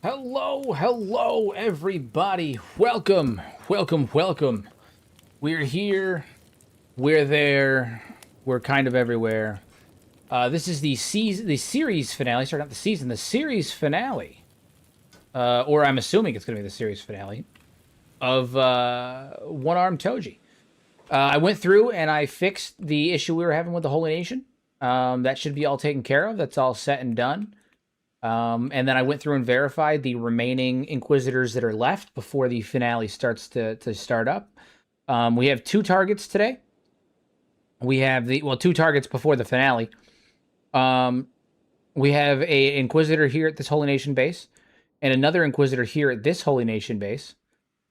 Hello, everybody. Welcome. We're here. We're there. We're kind of everywhere. This is the series finale. Sorry, not the season. The series finale. Or I'm assuming it's going to be the series finale of One Arm Toji. I went through and I fixed the issue we were having with the Holy Nation. That should be all taken care of. That's all set and done. And then I went through and verified the remaining Inquisitors that are left before the finale starts to start up. We have 2 targets today. We have 2 targets before the finale. We have a Inquisitor here at this Holy Nation base, and another Inquisitor here at this Holy Nation base.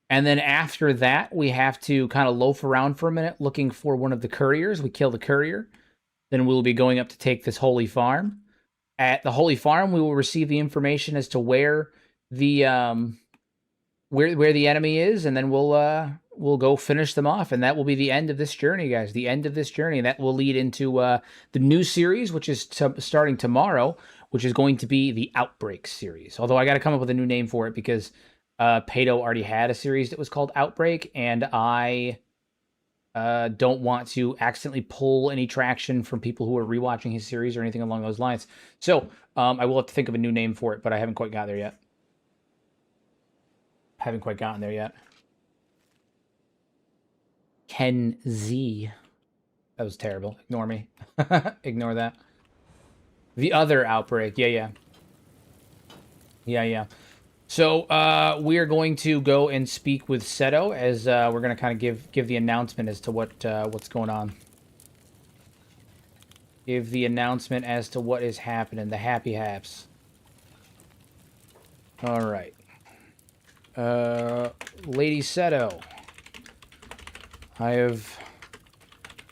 And then after that, we have to kind of loaf around for a minute looking for one of the couriers. We kill the courier. Then we'll be going up to take this Holy Farm. At the Holy Farm, we will receive the information as to where the where the enemy is, and then we'll go finish them off, and that will be the end of this journey, guys. The end of this journey, and that will lead into the new series, which is starting tomorrow, which is going to be the Outbreak series. Although I got to come up with a new name for it because Pato already had a series that was called Outbreak, and I don't want to accidentally pull any traction from people who are rewatching his series or anything along those lines. So I will have to think of a new name for it, but I haven't quite got there yet. Haven't quite gotten there yet. Ken Z. That was terrible. Ignore me. Ignore that. The other Outbreak. Yeah. So we are going to go and speak with Seto as we're going to kind of give the announcement as to what's going on. Give the announcement as to what is happening. The happy haps. All right. Lady Seto, I have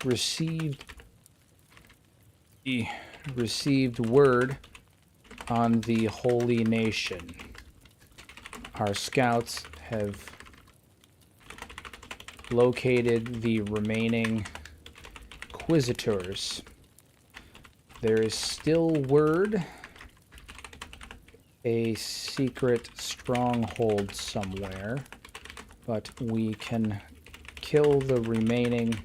received word on the Holy Nation. Our scouts have located the remaining Inquisitors. There is still word a secret stronghold somewhere, but we can kill the remaining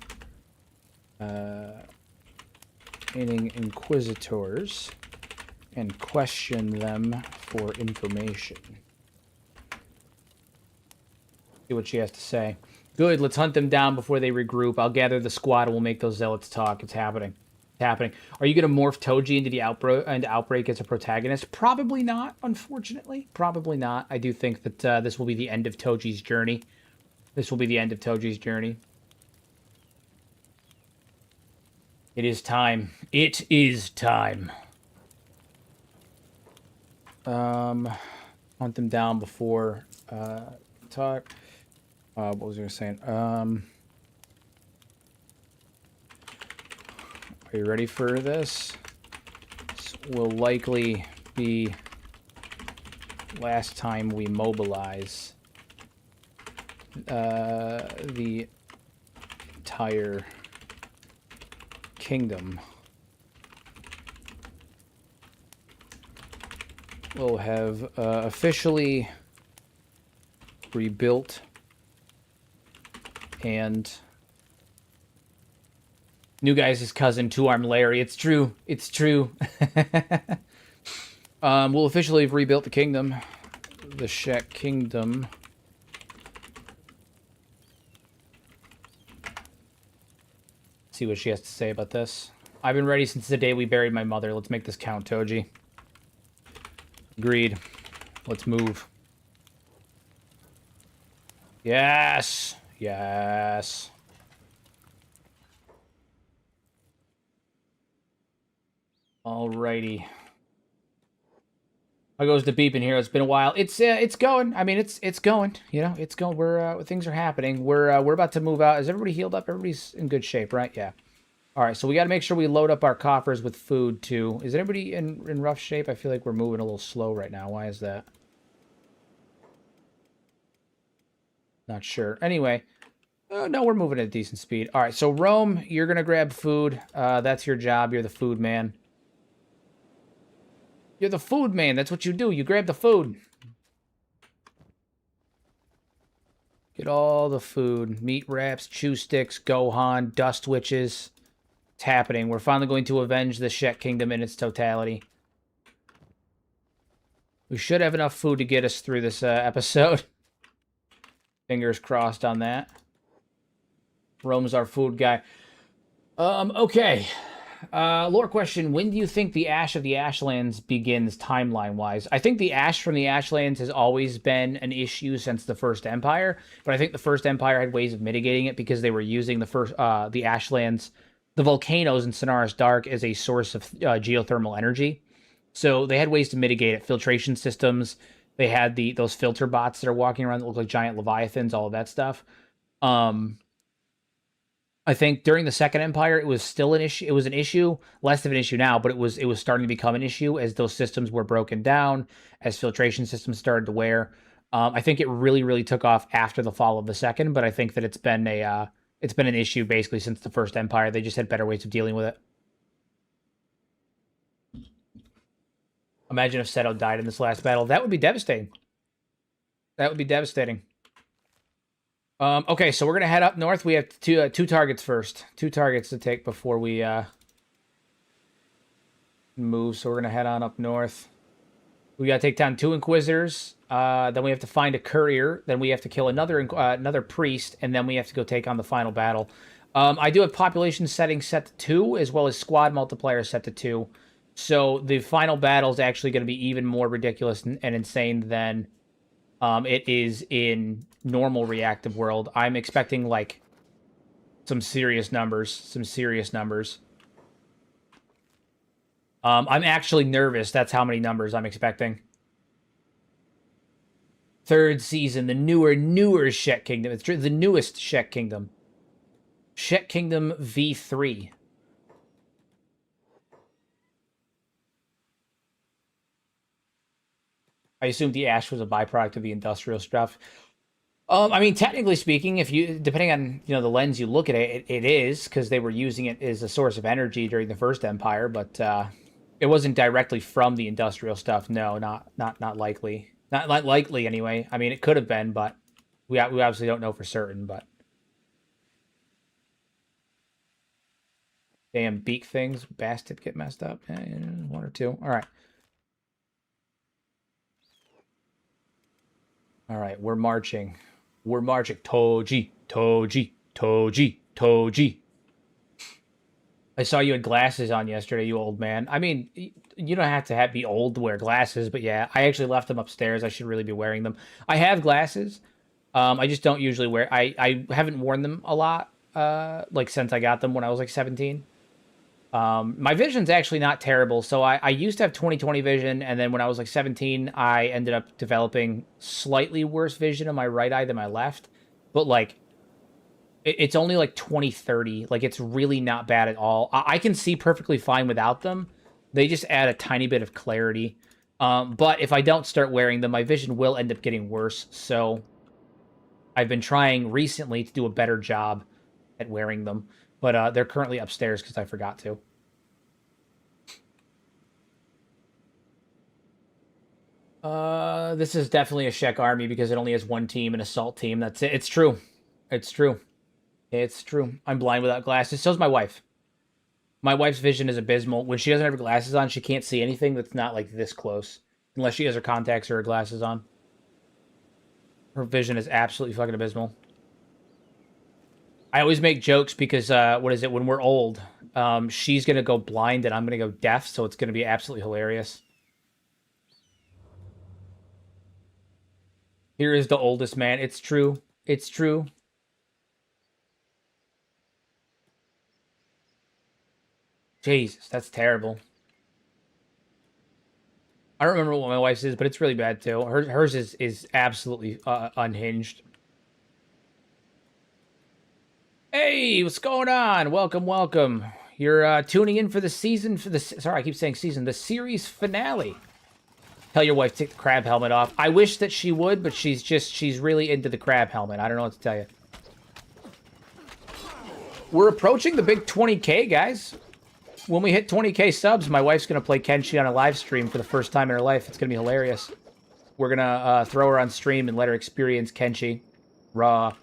Inquisitors and question them for information. See what she has to say. Good, let's hunt them down before they regroup. I'll gather the squad and we'll make those zealots talk. It's happening. It's happening. Are you going to morph Toji into the Outbreak as a protagonist? Probably not, unfortunately. Probably not. I do think that this will be the end of Toji's journey. This will be the end of Toji's journey. It is time. It is time. Hunt them down before talk. What was I saying? Are you ready for this? This will likely be last time we mobilize the entire kingdom. We'll have officially rebuilt and new guy's cousin, Two-Armed Larry. It's true. It's true. We'll officially have rebuilt the kingdom. The Shek kingdom. See what she has to say about this. I've been ready since the day we buried my mother. Let's make this count, Toji. Agreed. Let's move. Yes. Yes. Alrighty. How goes the beep in here? It's been a while. It's going. I mean, it's going. You know, it's going. We're things are happening. We're about to move out. Is everybody healed up? Everybody's in good shape, right? Yeah. All right. So we got to make sure we load up our coffers with food too. Is anybody in rough shape? I feel like we're moving a little slow right now. Why is that? Not sure. Anyway. No, we're moving at a decent speed. All right, so Rome, you're going to grab food. That's your job. You're the food man. You're the food man. That's what you do. You grab the food. Get all the food. Meat wraps, chew sticks, Gohan, dust witches. It's happening. We're finally going to avenge the Shek Kingdom in its totality. We should have enough food to get us through this episode. Fingers crossed on that. Rome's our food guy. Okay. Lore question, when do you think the Ash of the Ashlands begins timeline-wise? I think the Ash from the Ashlands has always been an issue since the First Empire, but I think the First Empire had ways of mitigating it because they were using the Ashlands, the volcanoes in Sonaris Dark as a source of geothermal energy. So they had ways to mitigate it. Filtration systems. They had those filter bots that are walking around that look like giant leviathans, all of that stuff. I think during the Second Empire, it was still an issue. It was an issue, less of an issue now, but it was starting to become an issue as those systems were broken down, as filtration systems started to wear. I think it really, really took off after the fall of the Second, but I think that it's been an issue basically since the First Empire. They just had better ways of dealing with it. Imagine if Seto died in this last battle. That would be devastating. That would be devastating. Okay, so we're gonna head up north. We have two targets first. 2 targets to take before we move. So we're gonna head on up north. We gotta take down 2 Inquisitors. Then we have to find a courier. Then we have to kill another priest, and then we have to go take on the final battle. I do have population settings set to 2, as well as squad multiplier set to 2. So the final battle is actually going to be even more ridiculous and insane than it is in normal reactive world. I'm expecting like some serious numbers. I'm actually nervous. That's how many numbers I'm expecting. 3rd season, the newer Shek Kingdom. It's the newest Shek Kingdom. Shek Kingdom V3. I assume the ash was a byproduct of the industrial stuff. I mean, technically speaking, if you, depending on the lens you look at it, it is, because they were using it as a source of energy during the First Empire, but it wasn't directly from the industrial stuff. No, not likely. Not likely anyway. I mean, it could have been, but we obviously don't know for certain. But damn beak things, bastard get messed up. 1 or 2. All right. All right, we're marching. We're marching. Toji, Toji, Toji, Toji. I saw you had glasses on yesterday, you old man. I mean, you don't have to be old to wear glasses, but yeah, I actually left them upstairs. I should really be wearing them. I have glasses. I just don't usually wear. I haven't worn them a lot, like since I got them when I was like 17. My vision's actually not terrible. So I used to have 20/20 vision, and then when I was like 17, I ended up developing slightly worse vision on my right eye than my left. But like, it's only like 20/30. Like, it's really not bad at all. I can see perfectly fine without them. They just add a tiny bit of clarity. But if I don't start wearing them, my vision will end up getting worse. So I've been trying recently to do a better job at wearing them. But they're currently upstairs because I forgot to. This is definitely a Shek army because it only has 1 team, an assault team. That's it. It's true. It's true. It's true. I'm blind without glasses. So's my wife. My wife's vision is abysmal. When she doesn't have her glasses on, she can't see anything that's not like this close. Unless she has her contacts or her glasses on. Her vision is absolutely fucking abysmal. I always make jokes because, when we're old, she's going to go blind and I'm going to go deaf, so it's going to be absolutely hilarious. Here is the oldest man. It's true. It's true. Jesus, that's terrible. I don't remember what my wife's is, but it's really bad too. Hers is absolutely unhinged. Hey, what's going on? Welcome, welcome. You're tuning in for the season, sorry, I keep saying season, the series finale. Tell your wife to take the crab helmet off. I wish that she would, but she's really into the crab helmet. I don't know what to tell you. We're approaching the big 20K, guys. When we hit 20K subs, my wife's going to play Kenshi on a live stream for the first time in her life. It's going to be hilarious. We're going to throw her on stream and let her experience Kenshi. Raw.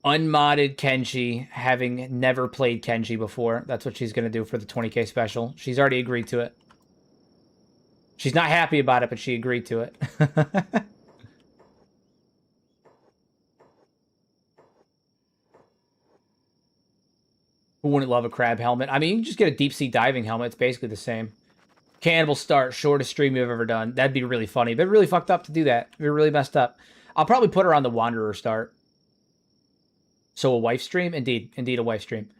Unmodded Kenshi, having never played Kenshi before. That's what she's going to do for the 20k special. She's already agreed to it. She's not happy about it, but she agreed to it. Who wouldn't love a crab helmet? I mean, you can just get a deep sea diving helmet. It's basically the same. Cannibal start, shortest stream you've ever done. That'd be really funny. They're really fucked up to do that. They're really messed up. I'll probably put her on the Wanderer start. So a wife stream? Indeed. Indeed, a wife stream.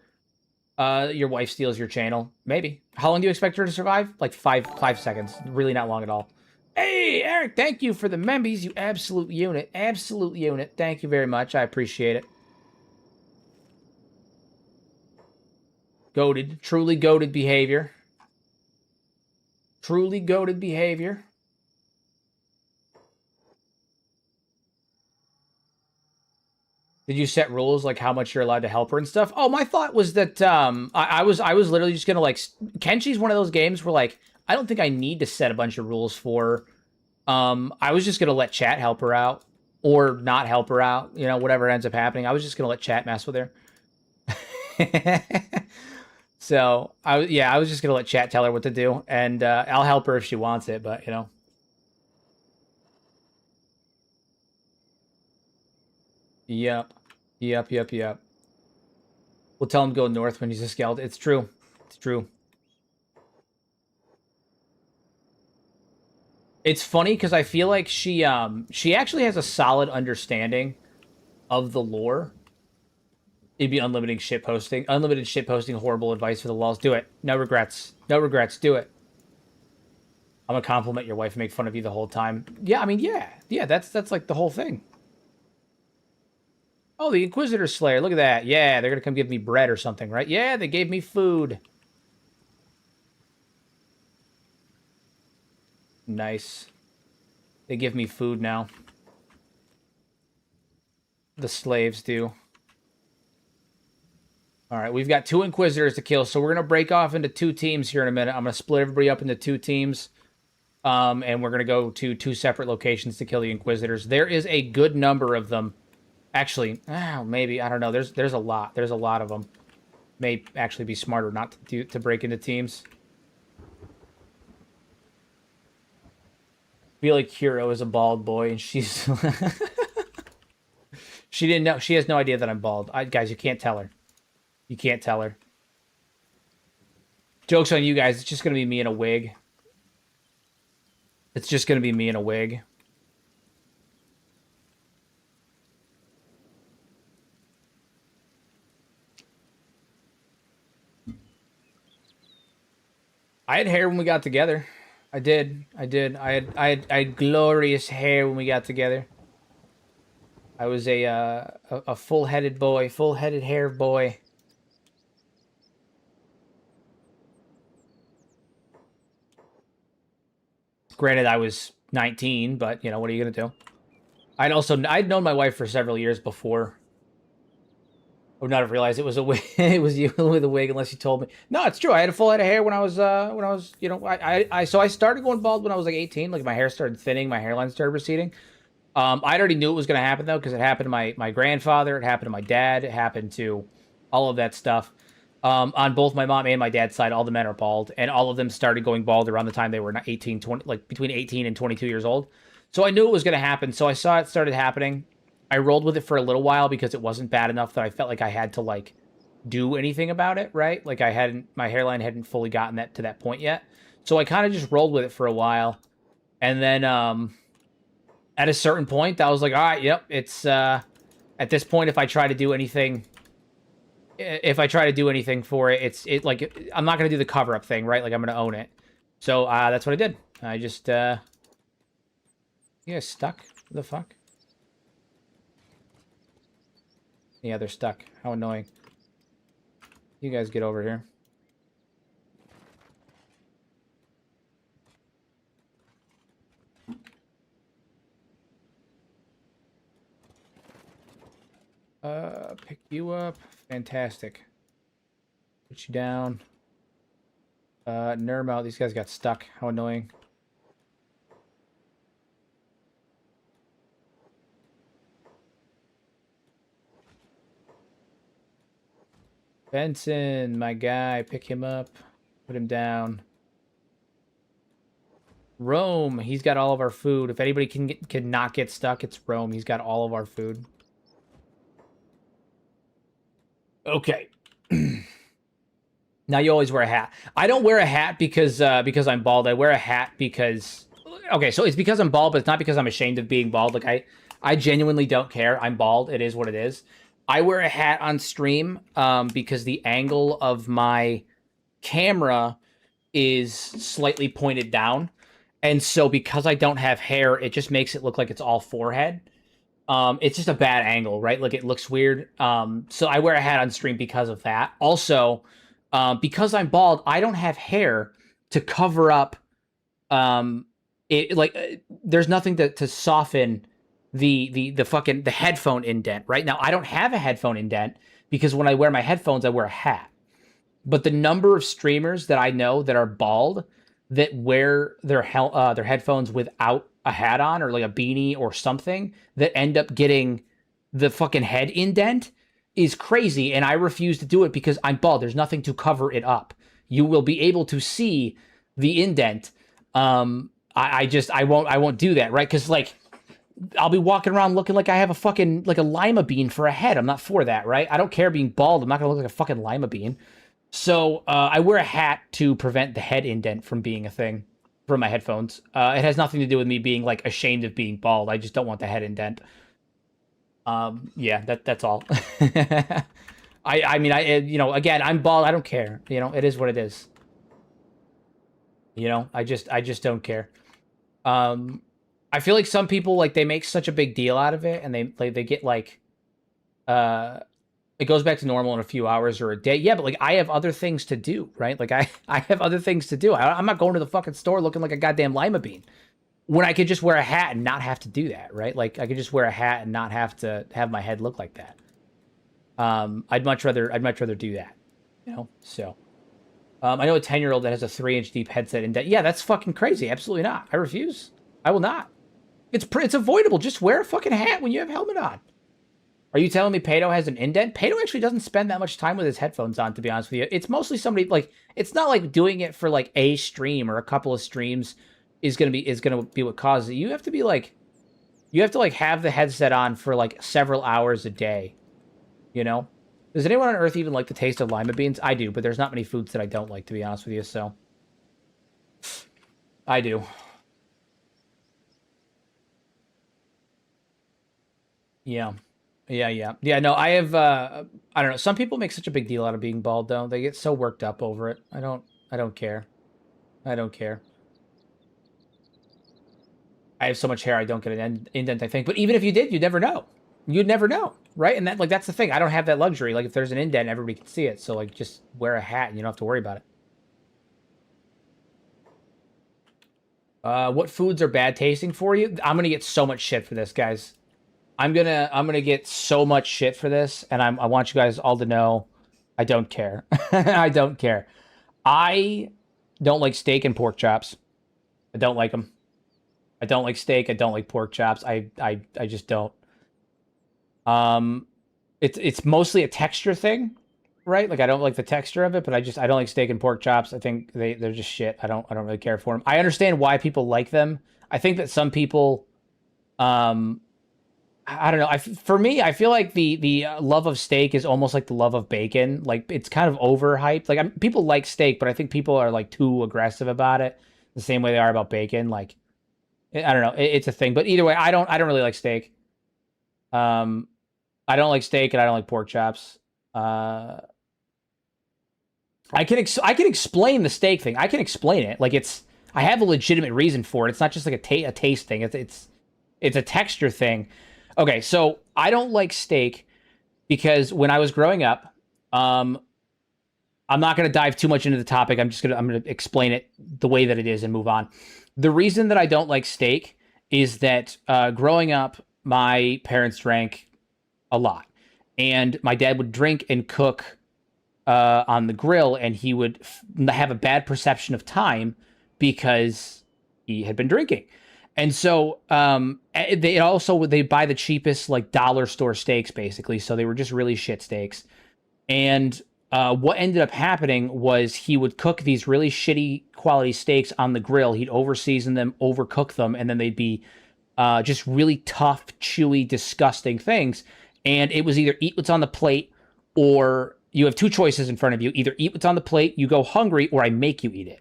Your wife steals your channel. Maybe. How long do you expect her to survive? Like 5 seconds. Really not long at all. Hey, Eric, thank you for the membies, you absolute unit. Absolute unit. Thank you very much. I appreciate it. Goated. Truly goated behavior. Truly goated behavior. Did you set rules like how much you're allowed to help her and stuff? Oh, my thought was that I was literally just gonna like Kenshi's one of those games where like I don't think I need to set a bunch of rules for. I was just gonna let chat help her out or not help her out. You know, whatever ends up happening. I was just gonna let chat mess with her. So I was just gonna let chat tell her what to do, and I'll help her if she wants it. But you know. Yep. Yep. We'll tell him to go north when he's a skeleton. It's true. It's true. It's funny because I feel like she actually has a solid understanding of the lore. It'd be unlimited shit posting. Unlimited shit posting, horrible advice for the lulz. Do it. No regrets. No regrets. Do it. I'm gonna compliment your wife and make fun of you the whole time. Yeah, I mean, yeah. Yeah, that's like the whole thing. Oh, the Inquisitor Slayer. Look at that. Yeah, they're going to come give me bread or something, right? Yeah, they gave me food. Nice. They give me food now. The slaves do. All right, we've got 2 Inquisitors to kill, so we're going to break off into 2 teams here in a minute. I'm going to split everybody up into 2 teams, and we're going to go to 2 separate locations to kill the Inquisitors. There is a good number of them. Actually, maybe, I don't know. There's a lot. There's a lot of them. May actually be smarter not to break into teams. Feel like Hero is a bald boy, and she's... She didn't know. She has no idea that I'm bald. Guys, you can't tell her. You can't tell her. Joke's on you guys. It's just going to be me in a wig. It's just going to be me in a wig. I had hair when we got together. I did. I had glorious hair when we got together. I was a full-headed boy, full-headed hair boy. Granted, I was 19, but you know, what are you gonna do? I'd known my wife for several years before. I would not have realized it was a wig. It was you with a wig, unless you told me. No, it's true. I had a full head of hair when I was, you know, so I started going bald when I was like 18. Like my hair started thinning, my hairline started receding. I already knew it was going to happen though, because it happened to my grandfather, it happened to my dad, it happened to all of that stuff. On both my mom and my dad's side, all the men are bald, and all of them started going bald around the time they were 18, 20, like between 18 and 22 years old. So I knew it was going to happen. So I saw it started happening. I rolled with it for a little while because it wasn't bad enough that I felt like I had to like do anything about it, right? Like my hairline hadn't fully gotten that to that point yet. So I kind of just rolled with it for a while. And then at a certain point, I was like, all right, yep, it's at this point, if I try to do anything for it, like I'm not going to do the cover up thing, right? Like I'm going to own it. So that's what I did. I just you guys stuck? What the fuck? Yeah, they're stuck. How annoying. You guys get over here. Pick you up. Fantastic. Put you down. Nermo, these guys got stuck. How annoying. Benson, my guy, pick him up, put him down. Rome, he's got all of our food. If anybody can not get stuck, it's Rome. He's got all of our food. Okay. Now you always wear a hat. I don't wear a hat because I'm bald. I wear a hat because okay, so it's because I'm bald, but it's not because I'm ashamed of being bald. Like I genuinely don't care. I'm bald. It is what it is. I wear a hat on stream because the angle of my camera is slightly pointed down. And so because I don't have hair, it just makes it look like it's all forehead. It's just a bad angle, right? Like it looks weird. So I wear a hat on stream because of that. Also, because I'm bald, I don't have hair to cover up. There's nothing to soften the headphone indent. Right now, I don't have a headphone indent because when I wear my headphones, I wear a hat. But the number of streamers that I know that are bald that wear their headphones without a hat on or like a beanie or something that end up getting the fucking head indent is crazy, and I refuse to do it because I'm bald. There's nothing to cover it up. You will be able to see the indent. I won't do that, right? Because like I'll be walking around looking like I have a fucking like a lima bean for a head. I'm not for that, right? I don't care being bald. I'm not gonna look like a fucking lima bean. So I wear a hat to prevent the head indent from being a thing for my headphones. It has nothing to do with me being like ashamed of being bald. I just don't want the head indent. Yeah, that's all. I mean, again, I'm bald. I don't care. It is what it is. I just don't care. I feel like some people like they make such a big deal out of it, and they get like, it goes back to normal in a few hours or a day. Yeah, but like I have other things to do, right? Like I have other things to do. I'm not going to the fucking store looking like a goddamn lima bean when I could just wear a hat and not have to do that, right? Like I could just wear a hat and not have to have my head look like that. I'd much rather do that, So, I know a 10-year-old that has a 3-inch deep headset indent. Yeah, that's fucking crazy. Absolutely not. I refuse. I will not. It's avoidable. Just wear a fucking hat when you have a helmet on. Are you telling me Pato has an indent? Pato actually doesn't spend that much time with his headphones on, to be honest with you. It's mostly somebody like it's not like doing it for like a stream or a couple of streams is gonna be what causes it. You have to like have the headset on for like several hours a day. Does anyone on Earth even like the taste of lima beans? I do, but there's not many foods that I don't like, to be honest with you. So I do. Yeah. Yeah, no, I have I don't know. Some people make such a big deal out of being bald though. They get so worked up over it. I don't care. I don't care. I have so much hair I don't get an indent, I think. But even if you did, you'd never know. You'd never know, right? And that's the thing. I don't have that luxury. Like if there's an indent, everybody can see it. So like just wear a hat and you don't have to worry about it. What foods are bad tasting for you? I'm gonna get so much shit for this, guys. I'm gonna get so much shit for this, and I want you guys all to know I don't care. I don't care. I don't like steak and pork chops. I don't like them. I don't like steak. I don't like pork chops. I just don't. Um, it's mostly a texture thing, right? Like I don't like the texture of it, but I don't like steak and pork chops. I think they're just shit. I don't really care for them. I understand why people like them. I think that some people, um, I don't know. For me, I feel like the love of steak is almost like the love of bacon. Like it's kind of overhyped. Like people like steak, but I think people are like too aggressive about it, the same way they are about bacon. Like I don't know. It's a thing. But either way, I don't really like steak. Um, I don't like steak and I don't like pork chops. Uh, I can explain the steak thing. I can explain it. Like I have a legitimate reason for it. It's not just like a taste thing. It's a texture thing. Okay, so I don't like steak because when I was growing up, um, I'm not going to dive too much into the topic. I'm gonna explain it the way that it is and move on. The reason that I don't like steak is that growing up, my parents drank a lot, and my dad would drink and cook on the grill, and he would have a bad perception of time because he had been drinking. And so they buy the cheapest like dollar store steaks basically. So they were just really shit steaks. And What ended up happening was he would cook these really shitty quality steaks on the grill. He'd over-season them, overcook them, and then they'd be just really tough, chewy, disgusting things. And it was either eat what's on the plate, or you have two choices in front of you. Either eat what's on the plate, you go hungry, or I make you eat it.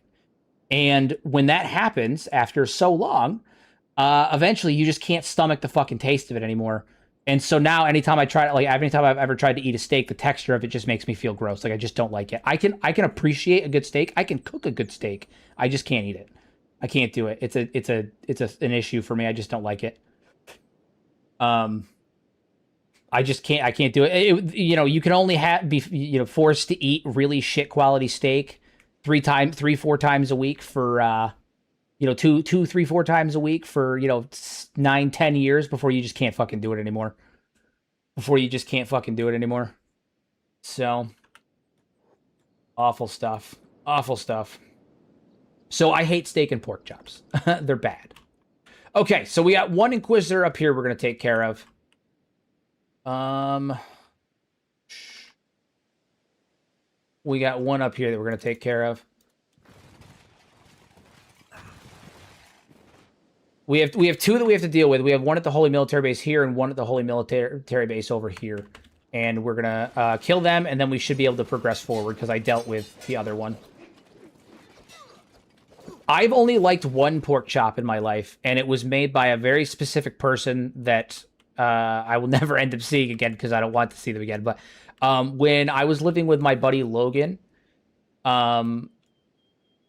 And when that happens after so long, eventually you just can't stomach the fucking taste of it anymore. And so now anytime I try to, like, anytime I've ever tried to eat a steak, the texture of it just makes me feel gross. Like, I just don't like it. I can appreciate a good steak. I can cook a good steak. I just can't eat it. I can't do it. It's an issue for me. I just don't like it. I just can't. I can't do it. You can only be forced to eat really shit quality steak 4 times a week for 2, 3, 4 times a week for 9, 10 years before you just can't fucking do it anymore. So awful stuff. Awful stuff. So I hate steak and pork chops. They're bad. Okay, so we got one Inquisitor up here we're gonna take care of. We got one up here that we're gonna take care of. We have two that we have to deal with. We have one at the Holy Military Base here and one at the Holy Military Base over here. And we're gonna kill them, and then we should be able to progress forward because I dealt with the other one. I've only liked one pork chop in my life, and it was made by a very specific person that I will never end up seeing again because I don't want to see them again. But when I was living with my buddy Logan,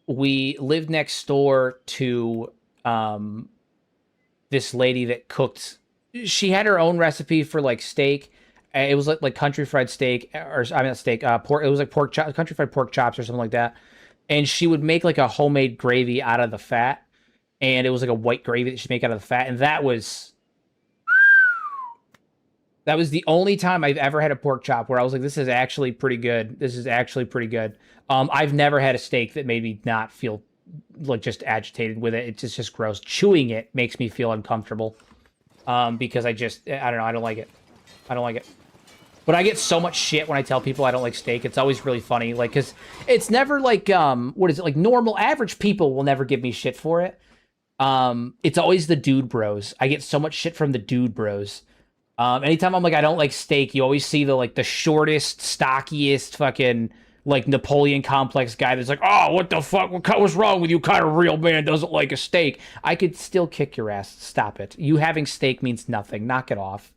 we lived next door to this lady that cooked. She had her own recipe for like steak. It was like country fried steak, or I mean not steak, pork. It was like country fried pork chops or something like that. And she would make like a homemade gravy out of the fat, and it was like a white gravy that she'd make out of the fat, and that was the only time I've ever had a pork chop where I was like, this is actually pretty good. This is actually pretty good. I've never had a steak that made me not feel like just agitated with it. It's just gross. Chewing it makes me feel uncomfortable because I don't know. I don't like it. I don't like it. But I get so much shit when I tell people I don't like steak. It's always really funny, like, because it's never like, what is it, like normal, average people will never give me shit for it. It's always the dude bros. I get so much shit from the dude bros. Anytime I'm like, I don't like steak, you always see the shortest, stockiest fucking, like, Napoleon complex guy that's like, oh, what the fuck? What's wrong with you? Kind of real man doesn't like a steak. I could still kick your ass. Stop it. You having steak means nothing. Knock it off.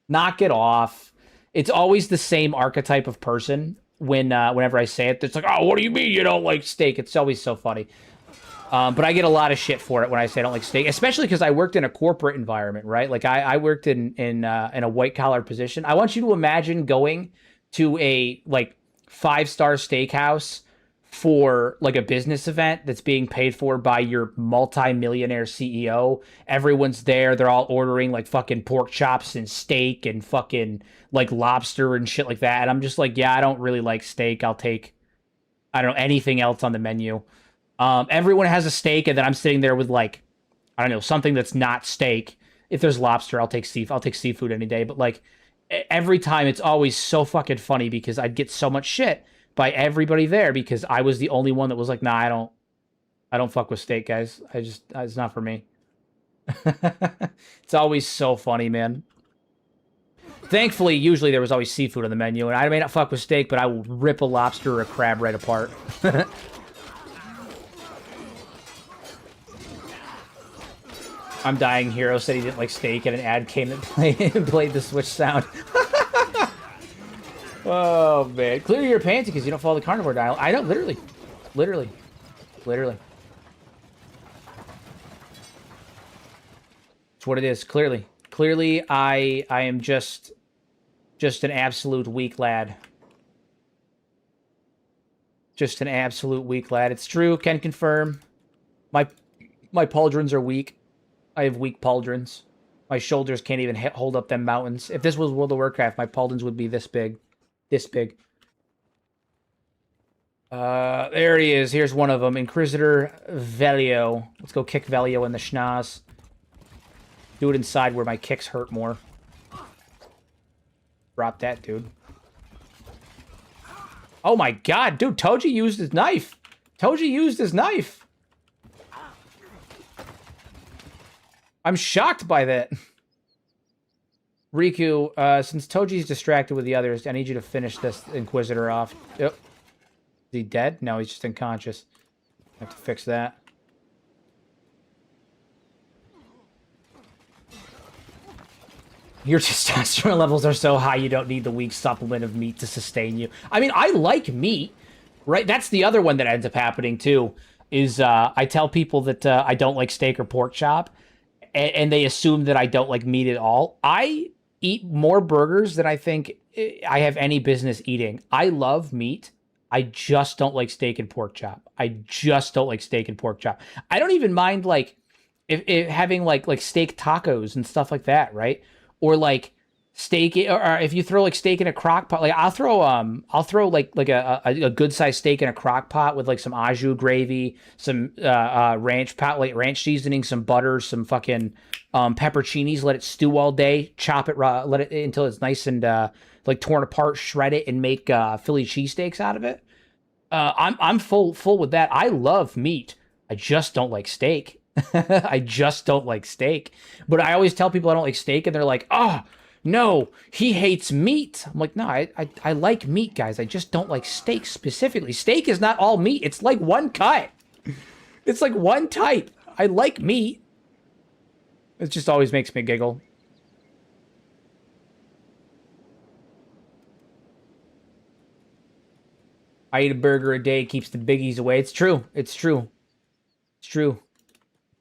Knock it off. It's always the same archetype of person whenever I say it. It's like, oh, what do you mean you don't like steak? It's always so funny. But I get a lot of shit for it when I say I don't like steak, especially because I worked in a corporate environment, right? Like I worked in a white collar position. I want you to imagine going to a like 5-star steakhouse for like a business event that's being paid for by your multi-millionaire CEO. Everyone's there. They're all ordering like fucking pork chops and steak and fucking like lobster and shit like that. And I'm just like, yeah, I don't really like steak. I'll take, I don't know, anything else on the menu. Everyone has a steak, and then I'm sitting there with like, I don't know, something that's not steak. If there's lobster, I'll take seafood any day. But like every time, it's always so fucking funny because I'd get so much shit by everybody there because I was the only one that was like, nah, I don't fuck with steak, guys. It's not for me. It's always so funny, man. Thankfully, usually there was always seafood on the menu, and I may not fuck with steak, but I will rip a lobster or a crab right apart. I'm dying. Hero said he didn't like steak, and an ad came that played the Switch sound. Oh, man. Clear your pants because you don't follow the carnivore dial. I don't, literally. Literally. Literally. It's what it is, clearly. Clearly, I am just an absolute weak lad. Just an absolute weak lad. It's true, can confirm. My pauldrons are weak. I have weak pauldrons. My shoulders can't even hold up them mountains. If this was World of Warcraft, my pauldrons would be this big. This big. There he is. Here's one of them. Inquisitor Velio. Let's go kick Velio in the schnoz. Do it inside where my kicks hurt more. Drop that, dude. Oh my god, dude, Toji used his knife. Toji used his knife. I'm shocked by that. Riku, since Toji's distracted with the others, I need you to finish this Inquisitor off. Yep. Is he dead? No, he's just unconscious. I have to fix that. Your testosterone levels are so high you don't need the weak supplement of meat to sustain you. I mean, I like meat, right? That's the other one that ends up happening, too, is I tell people that I don't like steak or pork chop, and they assume that I don't like meat at all. I eat more burgers than I think I have any business eating. I love meat. I just don't like steak and pork chop. I just don't like steak and pork chop. I don't even mind, like, if having, like steak tacos and stuff like that, right? Or like steak, or if you throw like steak in a crock pot, like I'll throw like a good sized steak in a crock pot with like some au jus gravy, some ranch seasoning, some butter, some fucking pepperoncinis. Let it stew all day. Chop it raw. Let it until it's nice and like torn apart. Shred it and make Philly cheesesteaks out of it. I'm full with that. I love meat. I just don't like steak. I just don't like steak. But I always tell people I don't like steak, and they're like, oh, no, he hates meat. I'm like, no, I like meat, guys. I just don't like steak specifically. Steak is not all meat. It's like one cut. It's like one type. I like meat. It just always makes me giggle. I eat a burger a day, keeps the biggies away. It's true. It's true. It's true.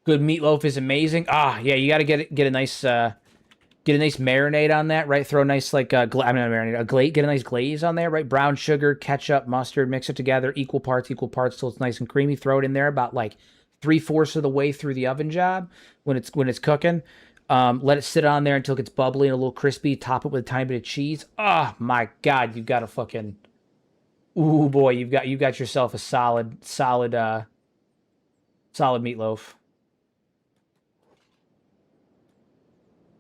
Good meatloaf is amazing. Ah, yeah, you got to get a nice marinade on that, right? Throw a nice like I mean, not marinade, a glaze, get a nice glaze on there, right? Brown sugar, ketchup, mustard, mix it together, equal parts till it's nice and creamy. Throw it in there about like 3/4 of the way through the oven job when it's cooking. Let it sit on there until it gets bubbly and a little crispy. Top it with a tiny bit of cheese. Oh my god, you've got a fucking, ooh boy, you've got yourself a solid meatloaf.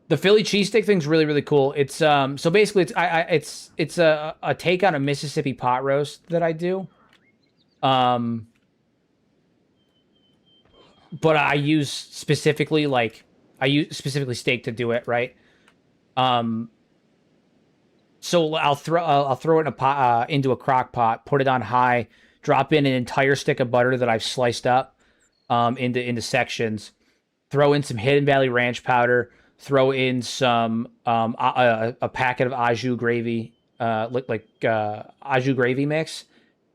The Philly cheesesteak thing's really, really cool. It's so basically it's a take on a Mississippi pot roast that I do. But I use specifically steak to do it, right? So I'll throw it in a pot, into a crock pot, put it on high, drop in an entire stick of butter that I've sliced up into sections, throw in some Hidden Valley Ranch powder, throw in some a packet of au jus gravy, au jus gravy mix,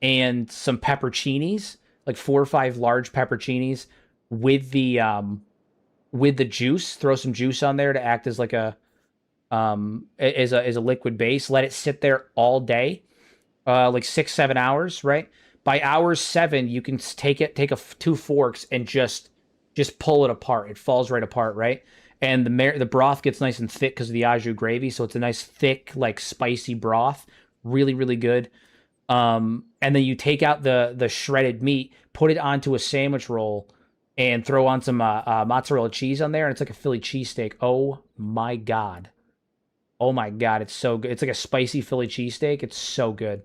and some pepperoncinis, like 4 or 5 large pepperoncinis with the juice. Throw some juice on there to act as like a liquid base. Let it sit there all day, like 6-7 hours, right? By hour 7, you can take 2 forks and just pull it apart. It falls right apart, right? And the broth gets nice and thick because of the au jus gravy, so it's a nice thick, like spicy broth. Really, really good. And then you take out the shredded meat, put it onto a sandwich roll, and throw on some mozzarella cheese on there, and it's like a Philly cheesesteak. Oh my god. Oh my god, it's so good. It's like a spicy Philly cheesesteak. It's so good.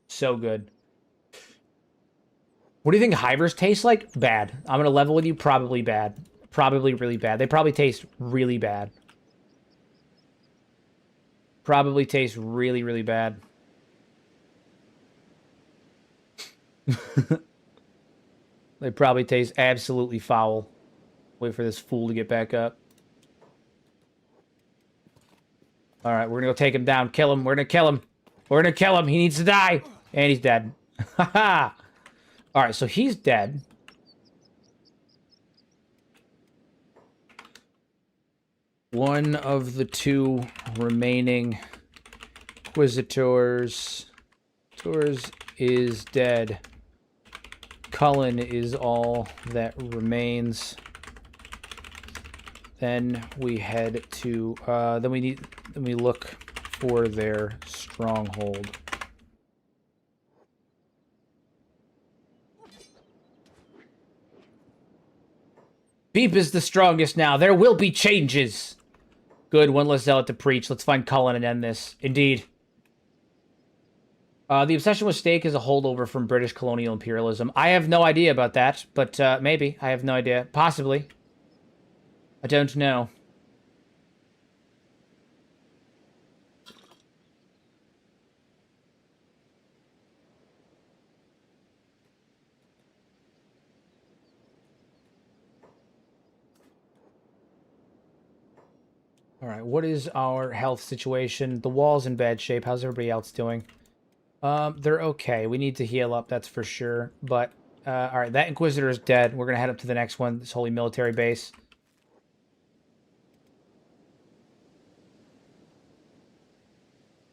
So good. What do you think Hivers taste like? Bad. I'm going to level with you. Probably bad. Probably really bad. They probably taste really bad. Probably taste really, really bad. They probably taste absolutely foul. Wait for this fool to get back up. All right, we're going to go take him down. Kill him. We're going to kill him. We're going to kill him. He needs to die. And he's dead. Haha. All right, so he's dead. One of the 2 remaining Inquisitors is dead. Cullen is all that remains. Then we head to then we look for their stronghold. Beep is the strongest now. There will be changes. Good, one less zealot to preach. Let's find Cullen and end this. Indeed. The obsession with steak is a holdover from British colonial imperialism. I have no idea about that, but maybe. I have no idea. Possibly. I don't know. All right, what is our health situation? The wall's in bad shape. How's everybody else doing? They're okay. We need to heal up, that's for sure. But, all right, that Inquisitor is dead. We're going to head up to the next one, this holy military base.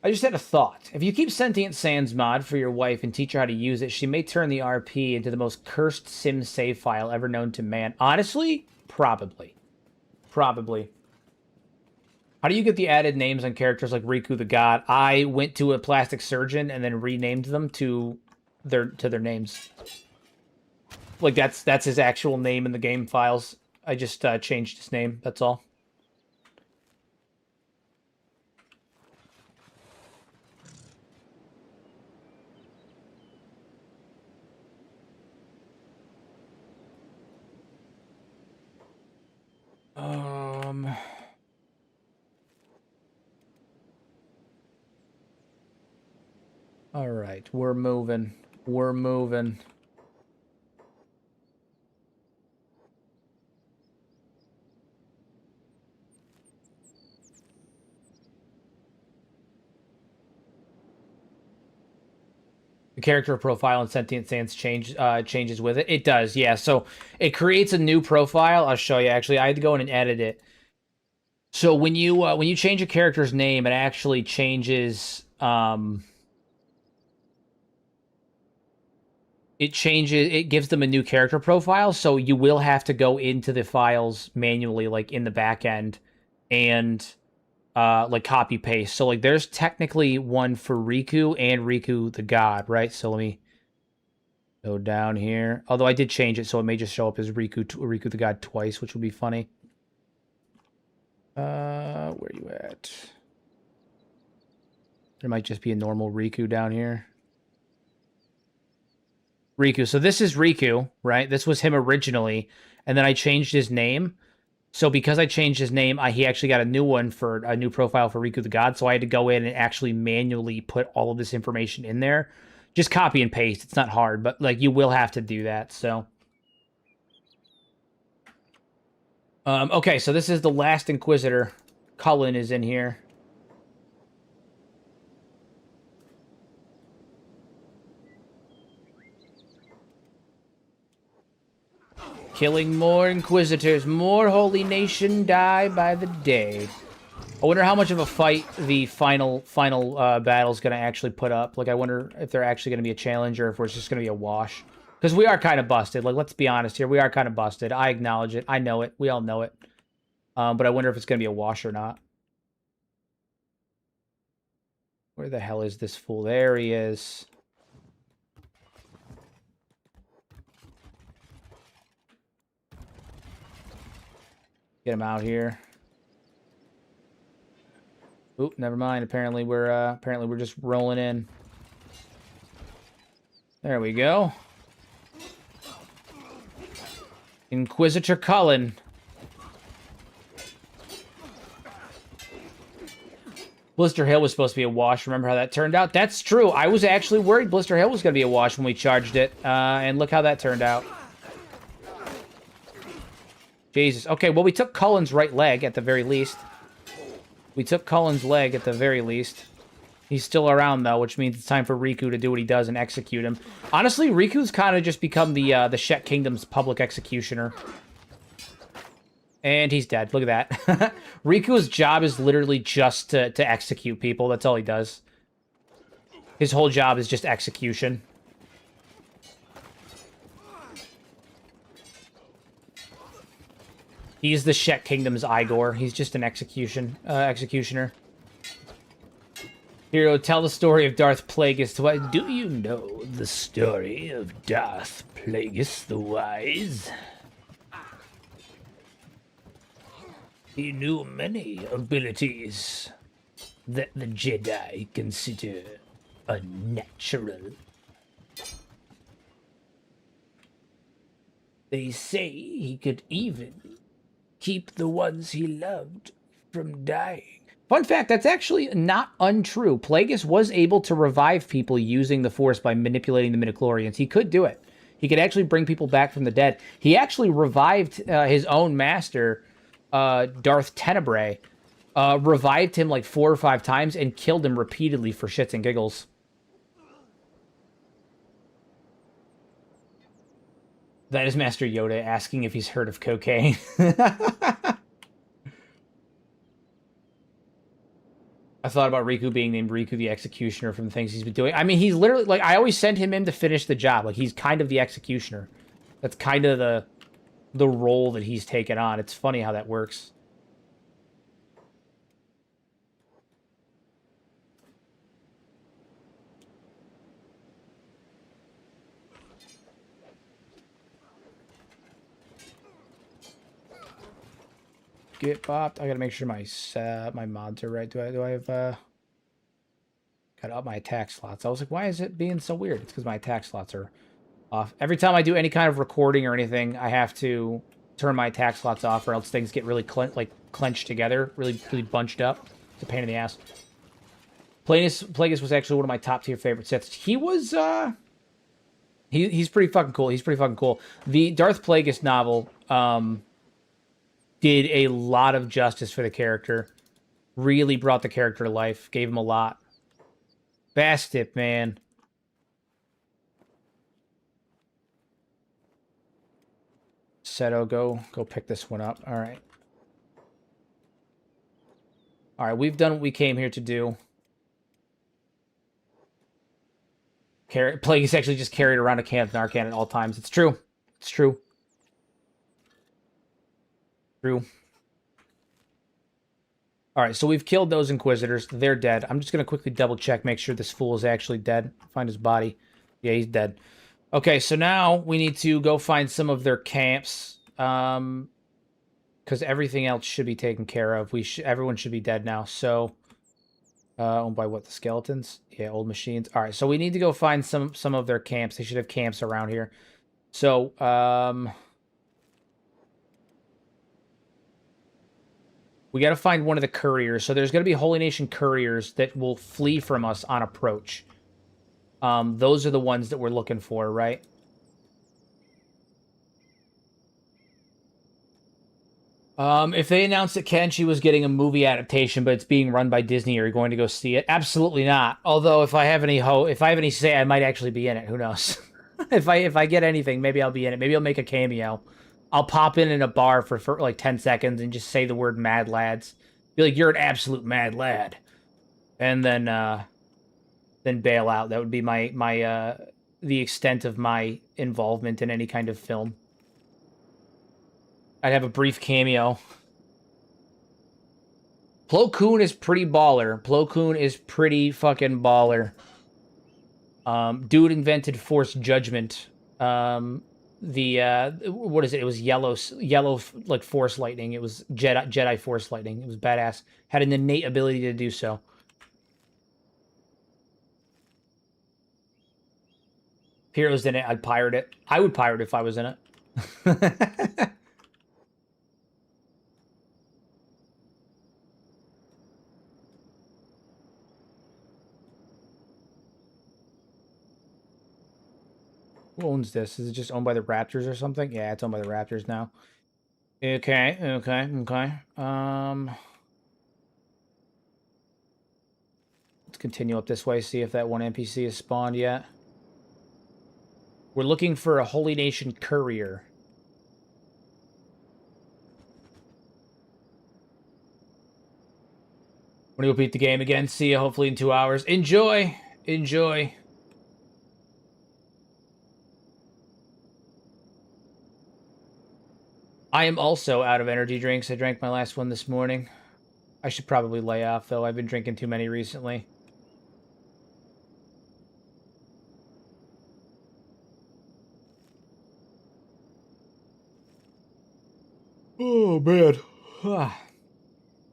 I just had a thought. If you keep Sentient Sands mod for your wife and teach her how to use it, she may turn the RP into the most cursed sim save file ever known to man. Honestly, probably. Probably. How do you get the added names on characters like Riku the God? I went to a plastic surgeon and then renamed them to their names. Like that's his actual name in the game files. I just changed his name. That's all. All right, we're moving. We're moving. The character profile in Sentient Sands changes with it. It does, yeah. So it creates a new profile. I'll show you. Actually, I had to go in and edit it. So when you change a character's name, it actually changes. It gives them a new character profile. So you will have to go into the files manually, like in the back end, and like copy paste. So like there's technically one for Riku and Riku the God, right? So let me go down here. Although I did change it, so it may just show up as Riku the God twice, which would be funny. Where you at? There might just be a normal Riku down here. Riku. So this is Riku, right? This was him originally, and then I changed his name. So because I changed his name, he actually got a new one for a new profile for Riku the God. So I had to go in and actually manually put all of this information in there. Just copy and paste. It's not hard, but like you will have to do that. So, okay. So this is the last Inquisitor. Cullen is in here. Killing more Inquisitors. More Holy Nation die by the day. I wonder how much of a fight the final battle is going to actually put up. Like, I wonder if they're actually going to be a challenge or if it's just going to be a wash. Because we are kind of busted. Like, let's be honest here. We are kind of busted. I acknowledge it. I know it. We all know it. But I wonder if it's going to be a wash or not. Where the hell is this fool? There he is. Get him out here. Oop, never mind. Apparently we're just rolling in. There we go. Inquisitor Cullen. Blister Hill was supposed to be a wash. Remember how that turned out? That's true. I was actually worried Blister Hill was going to be a wash when we charged it. And look how that turned out. Jesus. Okay, well, we took Cullen's right leg at the very least. We took Cullen's leg at the very least. He's still around, though, which means it's time for Riku to do what he does and execute him. Honestly, Riku's kind of just become the Shek Kingdom's public executioner. And he's dead. Look at that. Riku's job is literally just to execute people. That's all he does. His whole job is just execution. He's the Shek Kingdom's Igor. He's just an executioner. Hero, tell the story of Darth Plagueis the Wise. Do you know the story of Darth Plagueis the Wise? He knew many abilities that the Jedi consider unnatural. They say he could even keep the ones he loved from dying. Fun fact, that's actually not untrue. Plagueis was able to revive people using the Force by manipulating the midichlorians. He could do it. He could actually bring people back from the dead. He actually revived his own master, Darth Tenebrae, revived him like 4 or 5 times and killed him repeatedly for shits and giggles. That is Master Yoda asking if he's heard of cocaine. I thought about Riku being named Riku the Executioner from the things he's been doing. I mean, he's literally, like, I always send him in to finish the job. Like, he's kind of the executioner. That's kind of the role that he's taken on. It's funny how that works. Get bopped. I gotta make sure my mods are right. Do I have gotta up my attack slots? I was like, why is it being so weird? It's because my attack slots are off. Every time I do any kind of recording or anything, I have to turn my attack slots off, or else things get really clenched together, really bunched up. It's a pain in the ass. Plagueis was actually one of my top tier favorite sets. He was he's pretty fucking cool. He's pretty fucking cool. The Darth Plagueis novel did a lot of justice for the character. Really brought the character to life. Gave him a lot. Bastip, man. Seto, go pick this one up. All right. All right, we've done what we came here to do. Plagueis actually just carried around a can of Narcan at all times. It's true. It's true. True. All right, so we've killed those Inquisitors. They're dead. I'm just going to quickly double check, make sure this fool is actually dead. Find his body. Yeah, he's dead. Okay, so now we need to go find some of their camps. Because everything else should be taken care of. Everyone should be dead now. So, owned by what? The skeletons? Yeah, old machines. All right, so we need to go find some of their camps. They should have camps around here. So, we got to find one of the couriers. So there's going to be Holy Nation couriers that will flee from us on approach. Those are the ones that we're looking for, right? If they announced that Kenshi was getting a movie adaptation, but it's being run by Disney, are you going to go see it? Absolutely not. Although, if I have any say, I might actually be in it. Who knows? if I get anything, maybe I'll be in it. Maybe I'll make a cameo. I'll pop in a bar for like 10 seconds and just say the word "mad lads." Be like, "You're an absolute mad lad," and then bail out. That would be the extent of my involvement in any kind of film. I'd have a brief cameo. Plo Koon is pretty baller. Plo Koon is pretty fucking baller. Dude invented Force Judgment. What is it? It was yellow like Force Lightning. It was Jedi Force Lightning. It was badass. Had an innate ability to do so. Heroes in it, I'd pirate it. I would pirate if I was in it. Who owns this? Is it just owned by the Raptors or something? Yeah, it's owned by the Raptors now. Okay. Let's continue up this way, see if that one NPC is spawned yet. We're looking for a Holy Nation courier. When do you beat the game again? See you hopefully in 2 hours. Enjoy! Enjoy! I am also out of energy drinks. I drank my last one this morning. I should probably lay off, though. I've been drinking too many recently. Oh, man.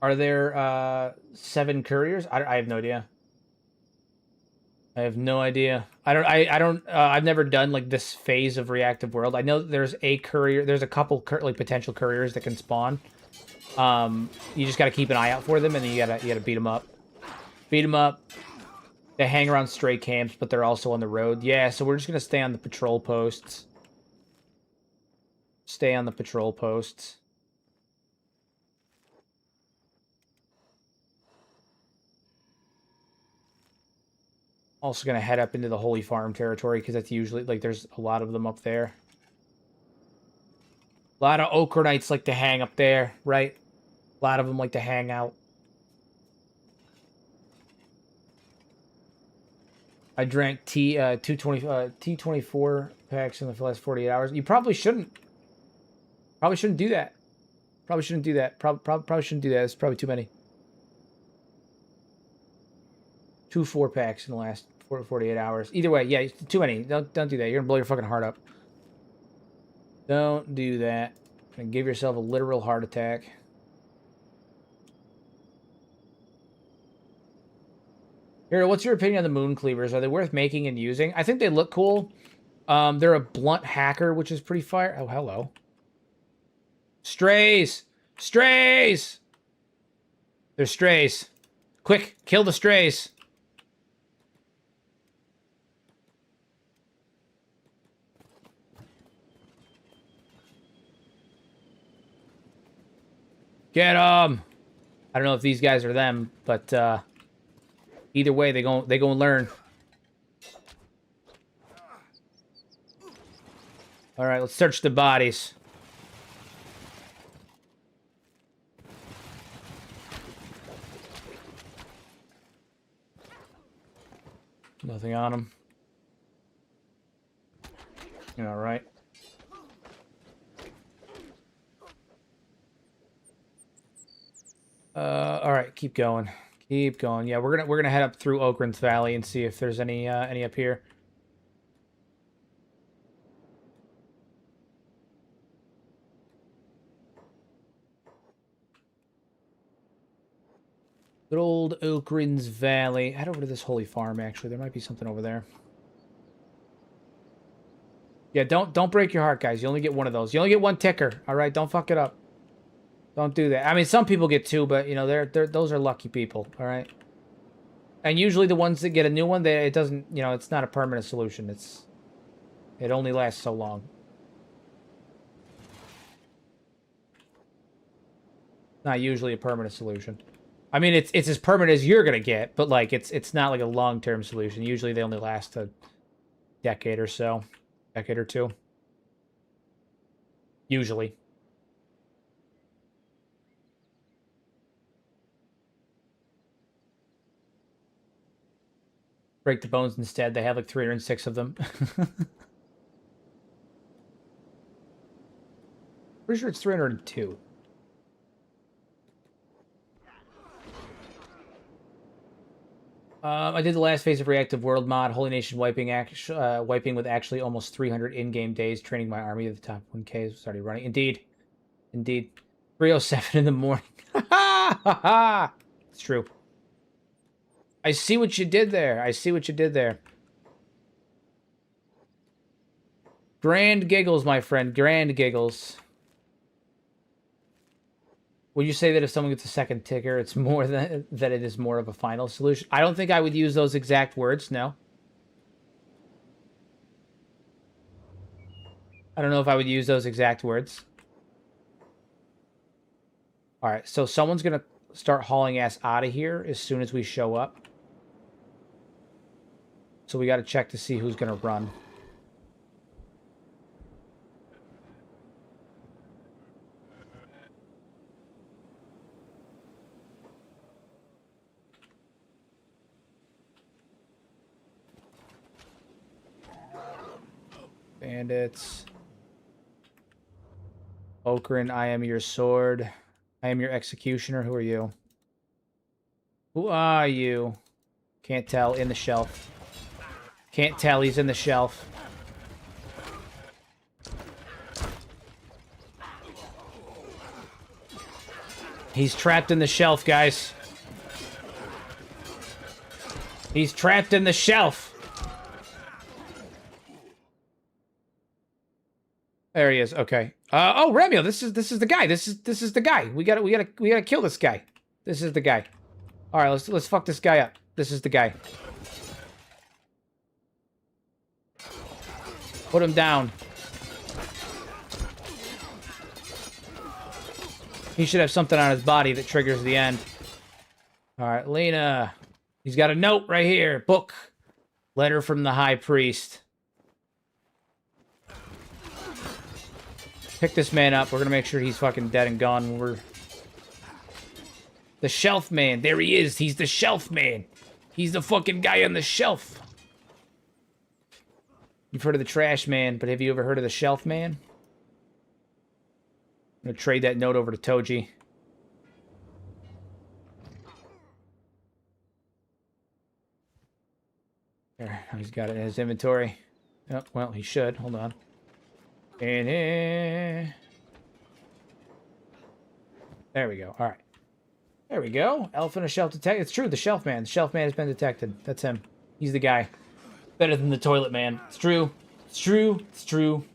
Are there 7 couriers? I have no idea. I have no idea. I've never done like this phase of reactive world. I know there's a courier. There's a couple like potential couriers that can spawn. You just got to keep an eye out for them, and then you gotta beat them up. Beat them up. They hang around stray camps, but they're also on the road. Yeah, so we're just gonna stay on the patrol posts. Stay on the patrol posts. Also gonna head up into the Holy Farm territory, because that's usually, like, there's a lot of them up there. A lot of Okronites like to hang up there, right? A lot of them like to hang out. I drank T24 packs in the last 48 hours. You probably shouldn't. Probably shouldn't do that. Probably shouldn't do that. Probably shouldn't do that. It's probably too many. 2 4-packs in the last 48 hours. Either way, yeah, too many. Don't do that. You're gonna blow your fucking heart up. Don't do that. And give yourself a literal heart attack. Here, what's your opinion on the moon cleavers? Are they worth making and using? I think they look cool. They're a blunt hacker, which is pretty fire. Oh, hello. Strays! Strays! They're strays. Quick, kill the strays. Get 'em! I don't know if these guys are them, but either way, they gon' learn. All right, let's search the bodies. Nothing on them. All right. All right, keep going. Keep going. Yeah, we're gonna head up through Okrins Valley and see if there's any up here. Good old Okrins Valley. Head over to this holy farm. Actually, there might be something over there. Yeah, don't break your heart, guys. You only get one of those. You only get one ticker. All right, don't fuck it up. Don't do that. I mean, some people get two, but you know, those are lucky people. All right. And usually the ones that get a new one, it doesn't, you know, it's not a permanent solution. It only lasts so long. Not usually a permanent solution. I mean, it's as permanent as you're gonna get, but like it's not like a long-term solution. Usually they only last a decade or so, decade or two. Usually. Break the bones instead. They have like 306 of them. Pretty sure it's 302. I did the last phase of Reactive World mod, Holy Nation wiping with actually almost 300 in-game days, training my army to the top 1K was already running. Indeed. Indeed. 3:07 in the morning. It's true. I see what you did there. I see what you did there. Grand giggles, my friend. Grand giggles. Would you say that if someone gets a second ticker, it's more than that it is more of a final solution? I don't think I would use those exact words, no. I don't know if I would use those exact words. Alright, so someone's going to start hauling ass out of here as soon as we show up. So we got to check to see who's going to run. Bandits. Okrin, I am your sword. I am your executioner. Who are you? Who are you? Can't tell. In the shelf. Can't tell. He's in the shelf. He's trapped in the shelf, guys. He's trapped in the shelf. There he is. Okay. Oh, Romeo, this is the guy. This is the guy. We gotta kill this guy. This is the guy. All right, let's fuck this guy up. This is the guy. Put him down. He should have something on his body that triggers the end. All right, Lena. He's got a note right here. Book. Letter from the High Priest. Pick this man up. We're gonna make sure he's fucking dead and gone when we're... The shelf man. There he is. He's the shelf man. He's the fucking guy on the shelf. You've heard of the trash man, but have you ever heard of the shelf man? I'm gonna trade that note over to Toji. There, he's got it in his inventory. Oh, well, he should. Hold on. And there we go. All right. There we go. Elf in a shelf detected. It's true. The shelf man. The shelf man has been detected. That's him. He's the guy. Better than the toilet man. It's true. It's true. It's true.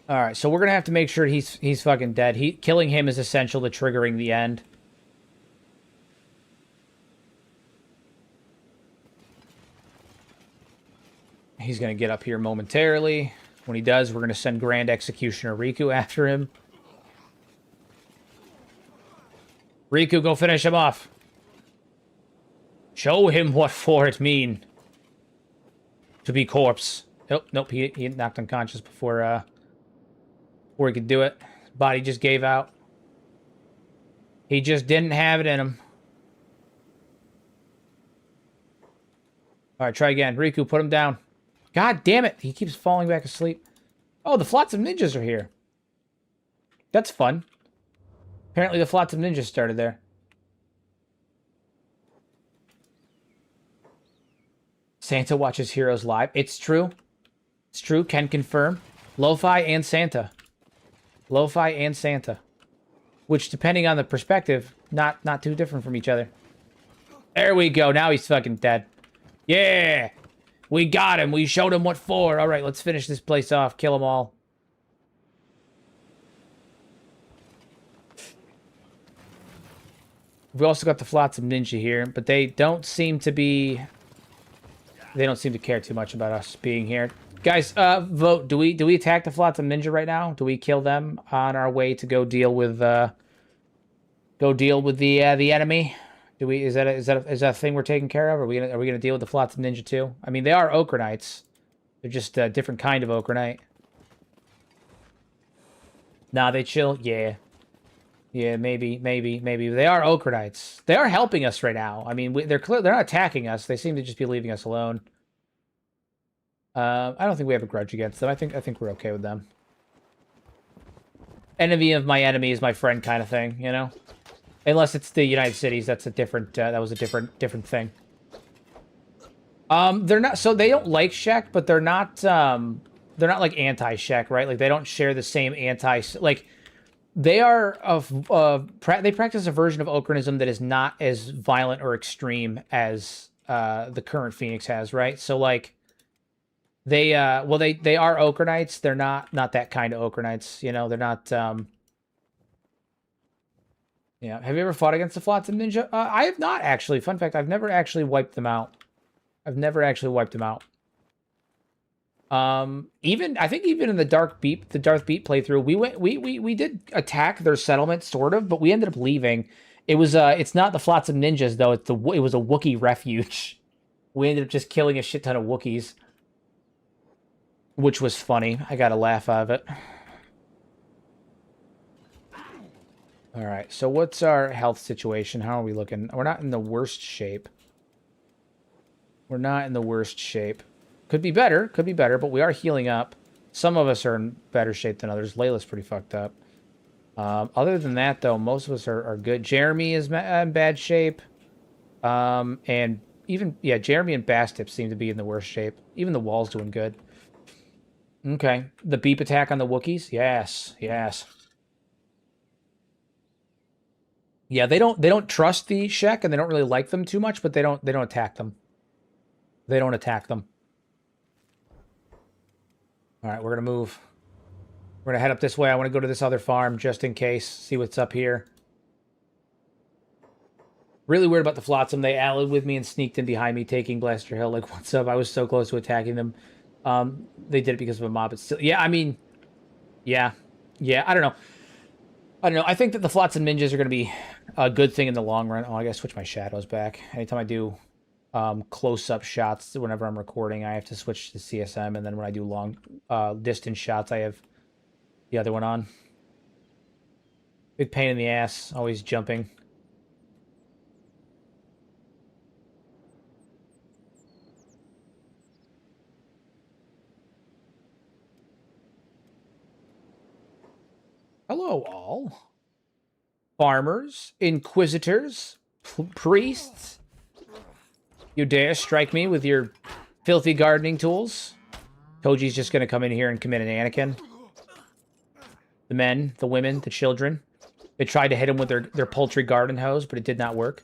All right. So we're gonna have to make sure he's fucking dead. Killing him is essential to triggering the end. He's going to get up here momentarily. When he does, we're going to send Grand Executioner Riku after him. Riku, go finish him off. Show him what for it mean to be corpse. Oh, nope, he knocked unconscious before he could do it. His body just gave out. He just didn't have it in him. All right, try again. Riku, put him down. God damn it. He keeps falling back asleep. Oh, the Flotsam Ninjas are here. That's fun. Apparently the Flotsam Ninjas started there. Santa watches Heroes live. It's true. It's true. Can confirm. Lo-Fi and Santa. Lo-Fi and Santa. Which, depending on the perspective, not too different from each other. There we go. Now he's fucking dead. Yeah! We got him. We showed him what for. All right, let's finish this place off. Kill them all. We've also got the Flotsam Ninja here, but they don't seem to be... They don't seem to care too much about us being here. Guys, vote. Do we attack the Flotsam Ninja right now? Do we kill them on our way to go deal with the enemy? Is that a thing we're taking care of? Are we gonna deal with the Flotsam Ninja too? I mean, they are Ochre Knights. They're just a different kind of Ochre Knight. Nah, they chill. Yeah, maybe. They are Ochre Knights. They are helping us right now. I mean, they're not attacking us. They seem to just be leaving us alone. I don't think we have a grudge against them. I think we're okay with them. Enemy of my enemy is my friend, kind of thing, you know. Unless it's the United Cities, that's a different. That was a different thing. They're not. So they don't like Shek, but they're not. They're not like anti-Shek, right? Like they don't share the same like. They are they practice a version of Ochrenism that is not as violent or extreme as the current Phoenix has, right? So like. They are Ochre Knights. They're not that kind of Ochre Knights. You know, they're not. Yeah. Have you ever fought against the Flotsam Ninja? I have not, actually. Fun fact, I've never actually wiped them out. I think even in the Dark Beat playthrough, we did attack their settlement, sort of, but we ended up leaving. It was it's not the Flotsam Ninjas though. It was a Wookiee refuge. We ended up just killing a shit ton of Wookiees, which was funny. I got a laugh out of it. All right, so what's our health situation? How are we looking? We're not in the worst shape. Could be better, but we are healing up. Some of us are in better shape than others. Layla's pretty fucked up. Other than that, though, most of us are good. Jeremy is in bad shape. And even, yeah, Jeremy and Bastip seem to be in the worst shape. Even the wall's doing good. Okay, the beep attack on the Wookiees? Yes. Yeah, they don't trust the Shek and they don't really like them too much, but they don't attack them. They don't attack them. All right, we're gonna move. We're gonna head up this way. I want to go to this other farm just in case. See what's up here. Really weird about the Flotsam. They allied with me and sneaked in behind me, taking Blaster Hill. Like, what's up? I was so close to attacking them. They did it because of a mob, but still, yeah. I mean, yeah, yeah. I don't know. I don't know. I think that the Flotsam ninjas are going to be a good thing in the long run. Oh, I gotta switch my shadows back. Anytime I do close-up shots, whenever I'm recording, I have to switch to CSM, and then when I do long distance shots, I have the other one on. Big pain in the ass. Always jumping. Hello, all. Farmers, inquisitors, priests. You dare strike me with your filthy gardening tools? Toji's just going to come in here and commit an Anakin. The men, the women, the children. They tried to hit him with their poultry garden hose, but it did not work.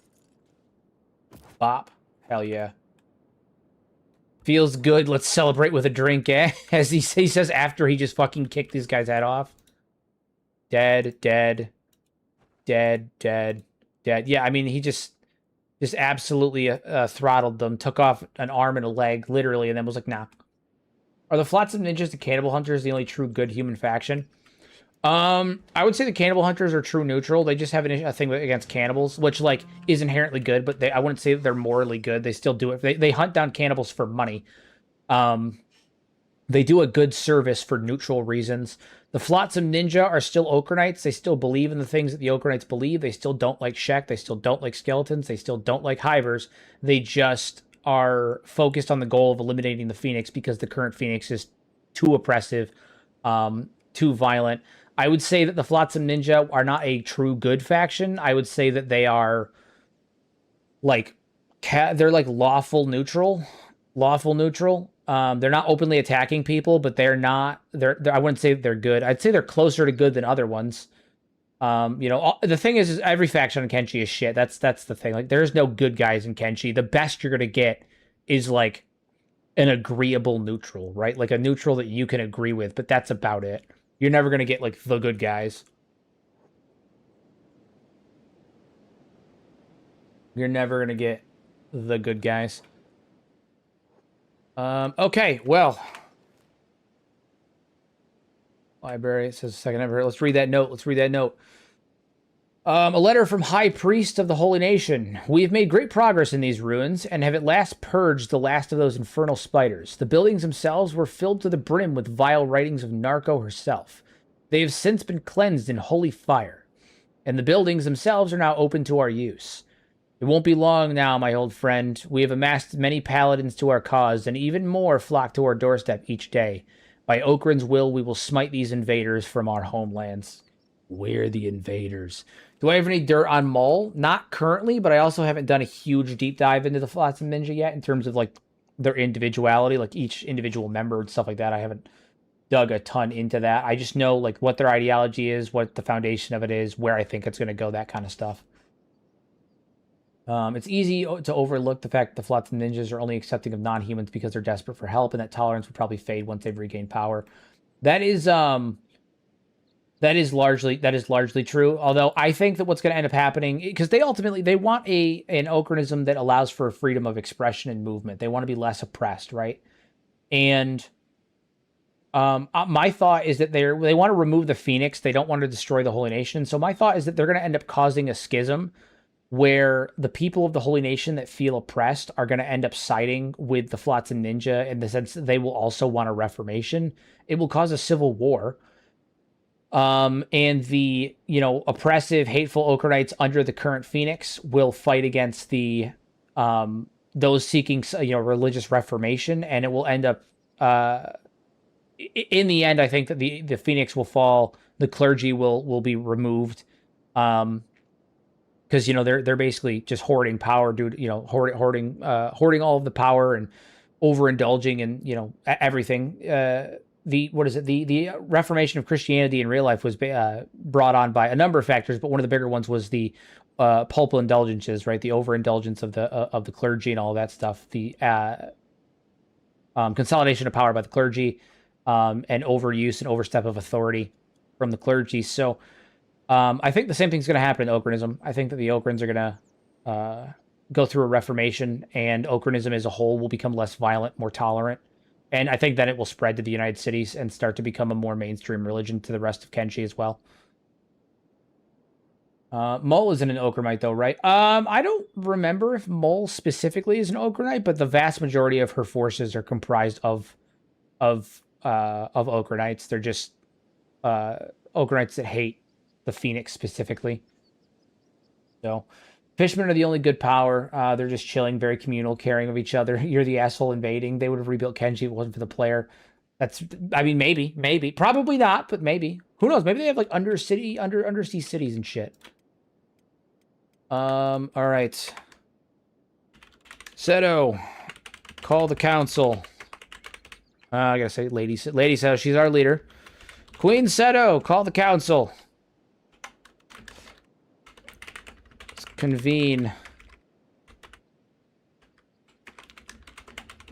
Bop. Hell yeah. Feels good. Let's celebrate with a drink, eh? As he says after he just fucking kicked this guy's head off. Dead, dead, dead, dead, dead. Yeah, I mean, he just absolutely throttled them, took off an arm and a leg, literally, and then was like, nah. Are the Flotsam Ninjas, the Cannibal Hunters, the only true good human faction? I would say the Cannibal Hunters are true neutral. They just have a thing against cannibals, which, like, is inherently good, but I wouldn't say that they're morally good. They still do it. They hunt down cannibals for money. They do a good service for neutral reasons. The Flotsam Ninja are still Ochre Knights. They still believe in the things that the Ochre Knights believe. They still don't like Shek. They still don't like skeletons. They still don't like hivers. They just are focused on the goal of eliminating the Phoenix because the current Phoenix is too oppressive, too violent. I would say that the Flotsam Ninja are not a true good faction. I would say that they are like they're like lawful neutral. They're not openly attacking people, but they're not. I wouldn't say they're good. I'd say they're closer to good than other ones. The thing is every faction on Kenshi is shit. That's the thing. Like, there's no good guys in Kenshi. The best you're gonna get is like an agreeable neutral, right? Like a neutral that you can agree with, but that's about it. You're never gonna get like the good guys. You're never gonna get the good guys. Okay, well. Library, it says second ever. Let's read that note. A letter from High Priest of the Holy Nation. We have made great progress in these ruins, and have at last purged the last of those infernal spiders. The buildings themselves were filled to the brim with vile writings of Narco herself. They have since been cleansed in holy fire, and the buildings themselves are now open to our use. It won't be long now, my old friend. We have amassed many paladins to our cause, and even more flock to our doorstep each day. By Okran's will, we will smite these invaders from our homelands. We're the invaders. Do I have any dirt on Maul? Not currently, but I also haven't done a huge deep dive into the Flotsam Ninja yet in terms of, like, their individuality, like each individual member and stuff like that. I haven't dug a ton into that. I just know, like, what their ideology is, what the foundation of it is, where I think it's going to go, that kind of stuff. It's easy to overlook the fact that the Flotsam Ninjas are only accepting of non-humans because they're desperate for help, and that tolerance will probably fade once they've regained power. That is largely true. Although I think that what's going to end up happening, because they want an Okranism that allows for freedom of expression and movement. They want to be less oppressed, right? And my thought is that they want to remove the Phoenix. They don't want to destroy the Holy Nation. So my thought is that they're going to end up causing a schism where the people of the Holy Nation that feel oppressed are going to end up siding with the Flotsam Ninja in the sense that they will also want a reformation. It will cause a civil war. And the, oppressive, hateful Ochre Knights under the current Phoenix will fight against the, those seeking, religious reformation, and it will end up, in the end, I think that the Phoenix will fall, the clergy will be removed, because they're basically just hoarding power, dude. Hoarding all of the power and overindulging and everything. what is it? The Reformation of Christianity in real life was brought on by a number of factors, but one of the bigger ones was the papal indulgences, right? The overindulgence of the clergy and all that stuff. The consolidation of power by the clergy, and overuse and overstep of authority from the clergy. So I think the same thing's going to happen in Oakrinism. I think that the Okrans are going to go through a reformation, and Okranism as a whole will become less violent, more tolerant. And I think that it will spread to the United Cities and start to become a more mainstream religion to the rest of Kenshi as well. Mole isn't an Okranite, though, right? I don't remember if Mole specifically is an Okranite, but the vast majority of her forces are comprised of Okranites. They're just Okranites that hate the Phoenix specifically. So, Fishmen are the only good power. They're just chilling, very communal, caring of each other. You're the asshole invading. They would have rebuilt Kenshi if it wasn't for the player. I mean, maybe. Probably not, but maybe. Who knows? Maybe they have like undersea cities and shit. All right. Seto, call the council. I gotta say, Lady Seto, she's our leader. Queen Seto, call the council. Let's convene.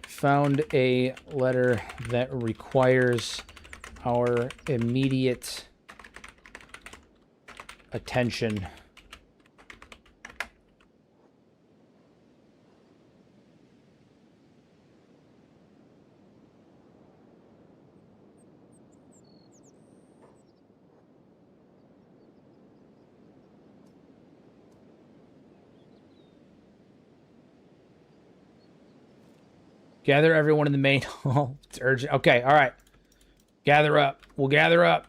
Found a letter that requires our immediate attention. Gather everyone in the main hall. It's urgent. Okay, all right. Gather up. We'll gather up.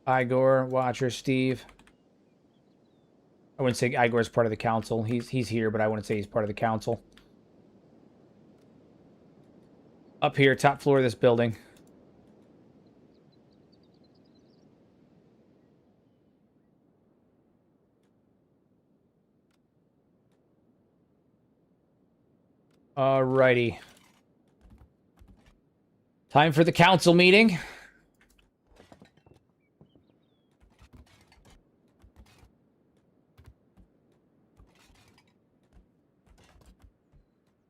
Igor, Watcher, Steve. I wouldn't say Igor's part of the council. He's here, but I wouldn't say he's part of the council. Up here, top floor of this building. Alrighty. Time for the council meeting.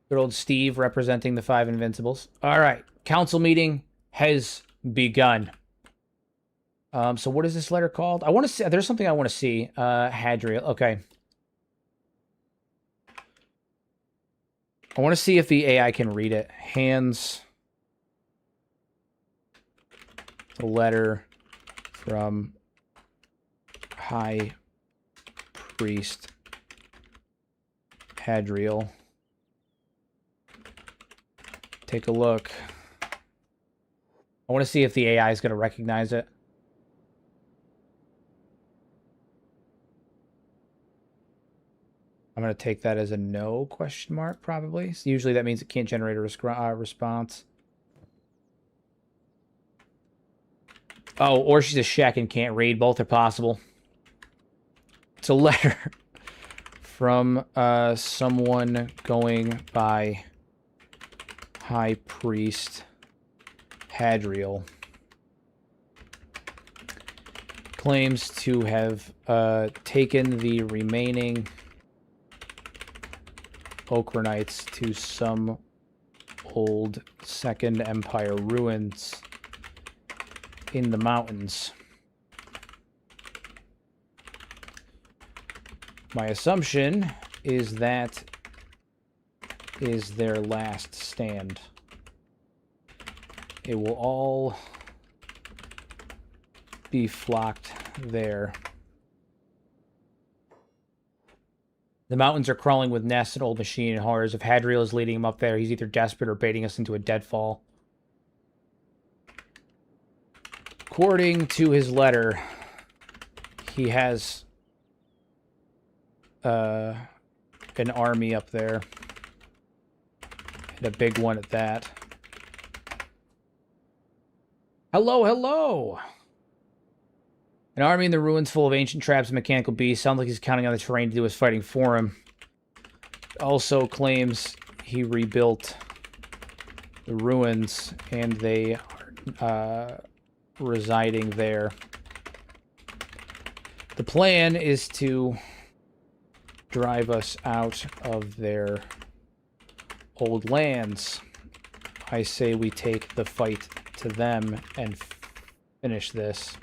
Good old Steve representing the 5 Invincibles. All right. Council meeting has begun. So what is this letter called? I want to see. There's something I want to see. Hadriel. Okay. I want to see if the AI can read it. Hands the letter from High Priest Hadriel. Take a look. I want to see if the AI is going to recognize it. I'm going to take that as a no question mark, probably. So usually that means it can't generate a response. Oh, or she's a Shek and can't read. Both are possible. It's a letter from someone going by High Priest Hadriel. Claims to have taken the remaining Okranites to some old Second Empire ruins in the mountains. My assumption is that is their last stand. It will all be flocked there. The mountains are crawling with nests and old machine and horrors. If Hadriel is leading him up there, he's either desperate or baiting us into a deadfall. According to his letter, he has an army up there. And a big one at that. Hello, hello! An army in the ruins full of ancient traps and mechanical beasts. Sounds like he's counting on the terrain to do his fighting for him. Also claims he rebuilt the ruins and they are residing there. The plan is to drive us out of their old lands. I say we take the fight to them and finish this.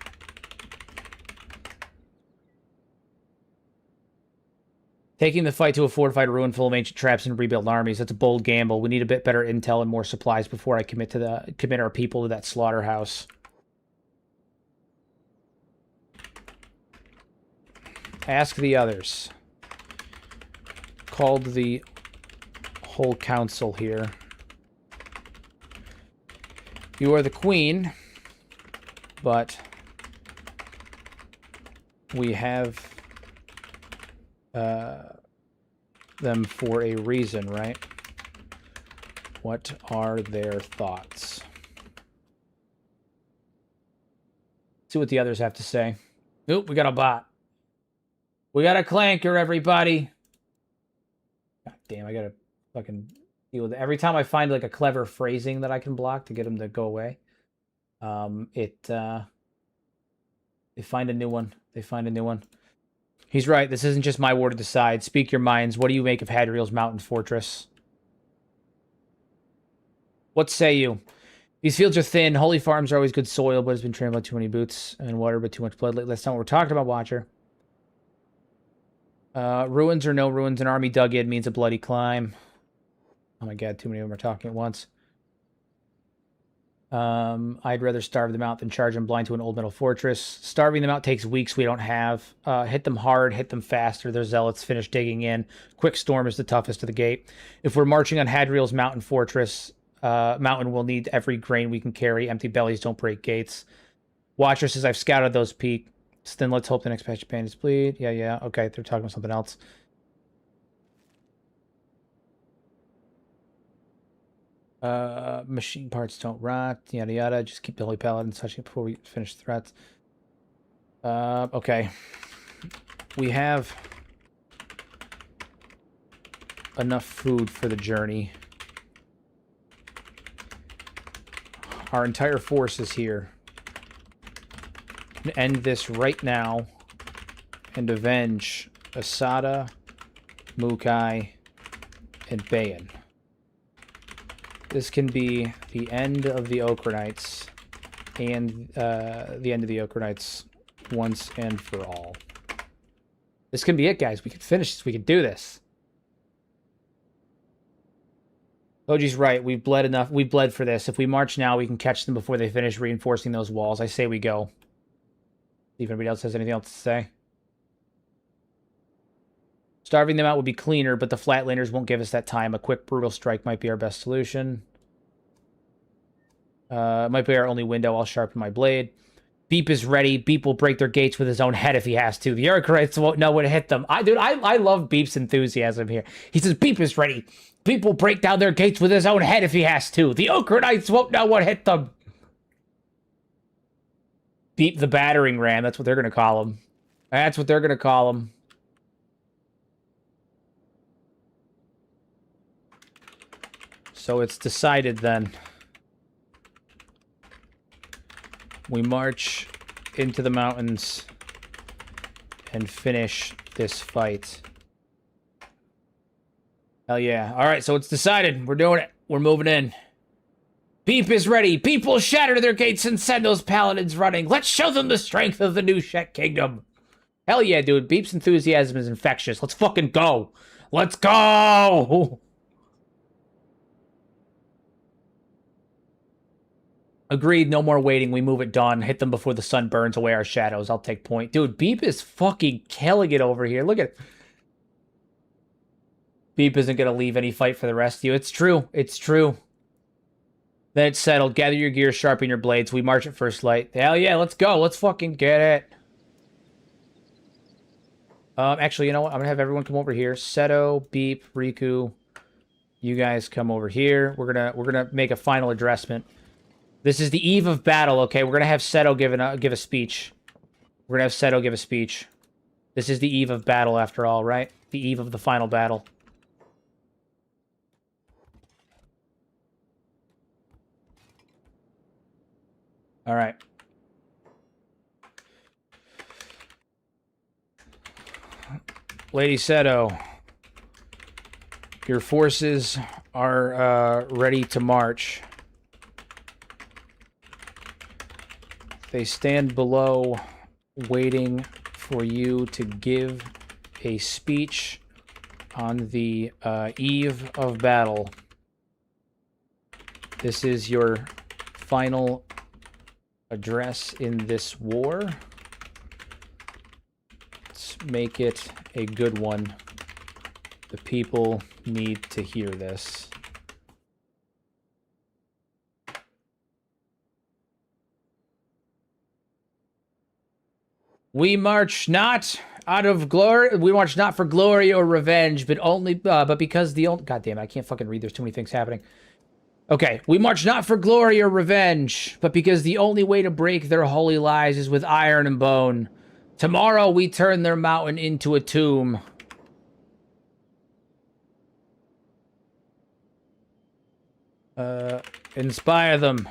Taking the fight to a fortified ruin full of ancient traps and rebuilt armies. That's a bold gamble. We need a bit better intel and more supplies before I commit our people to that slaughterhouse. Ask the others. Called the whole council here. You are the queen, but we have them for a reason, right? What are their thoughts? See what the others have to say. Oop, we got a bot. We got a clanker, everybody. God damn, I gotta fucking deal with it. Every time I find like a clever phrasing that I can block to get them to go away, they find a new one. They find a new one. He's right. This isn't just my war to decide. Speak your minds. What do you make of Hadriel's mountain fortress? What say you? These fields are thin. Holy farms are always good soil, but it's been trained by too many boots and water, but too much blood. That's not what we're talking about, Watcher. Ruins or no ruins, an army dug in means a bloody climb. Oh my god, too many of them are talking at once. I'd rather starve them out than charge them blind to an old metal fortress. Starving them out takes weeks we don't have. Hit them hard, hit them faster. They're zealots. Finish digging in. Quick storm is the toughest of the gate. If we're marching on Hadriel's mountain fortress, mountain will need every grain we can carry. Empty bellies don't break gates. Watcher says, I've scouted those peaks. Then let's hope the next patch of bandits bleed. Yeah. Okay, they're talking about something else. Machine parts don't rot. Yada yada. Just keep the Holy Paladin touching it before we finish the threats. Okay. We have enough food for the journey. Our entire force is here. End this right now and avenge Asada, Mukai, and Bayan. This can be the end of the Ochre Knights and the end of the Ochre Knights once and for all. This can be it, guys. We can finish this. We can do this. Toji's right. We've bled enough. We've bled for this. If we march now, we can catch them before they finish reinforcing those walls. I say we go. See if anybody else has anything else to say. Starving them out would be cleaner, but the flatlanders won't give us that time. A quick, brutal strike might be our best solution. Might be our only window. I'll sharpen my blade. Beep is ready. Beep will break their gates with his own head if he has to. The Urukhites won't know when to hit them. I love Beep's enthusiasm here. He says, Beep is ready. Beep will break down their gates with his own head if he has to. The Ochre Knights won't know what hit them. Beep the battering ram. That's what they're going to call him. That's what they're going to call him. So it's decided then. We march into the mountains and finish this fight. Hell yeah. All right, so it's decided. We're doing it. We're moving in. Beep is ready. Beep will shatter their gates and send those paladins running. Let's show them the strength of the new Shek Kingdom. Hell yeah, dude. Beep's enthusiasm is infectious. Let's fucking go. Let's go! Agreed, no more waiting. We move at dawn. Hit them before the sun burns away our shadows. I'll take point. Dude, Beep is fucking killing it over here. Look at it. Beep isn't going to leave any fight for the rest of you. It's true. It's true. Then it's settled. Gather your gear, sharpen your blades. We march at first light. Hell yeah, let's go. Let's fucking get it. Actually, you know what? I'm going to have everyone come over here. Seto, Beep, Riku. You guys come over here. We're gonna make a final addressment. This is the eve of battle, okay? We're going to have Seto give a speech. We're going to have Seto give a speech. This is the eve of battle, after all, right? The eve of the final battle. All right. Lady Seto, your forces are ready to march. They stand below, waiting for you to give a speech on the eve of battle. This is your final address in this war. Let's make it a good one. The people need to hear this. We march not out of glory. We march not for glory or revenge, but only, but because the only. God damn it! I can't fucking read. There's too many things happening. Okay, we march not for glory or revenge, but because the only way to break their holy lies is with iron and bone. Tomorrow we turn their mountain into a tomb. Inspire them.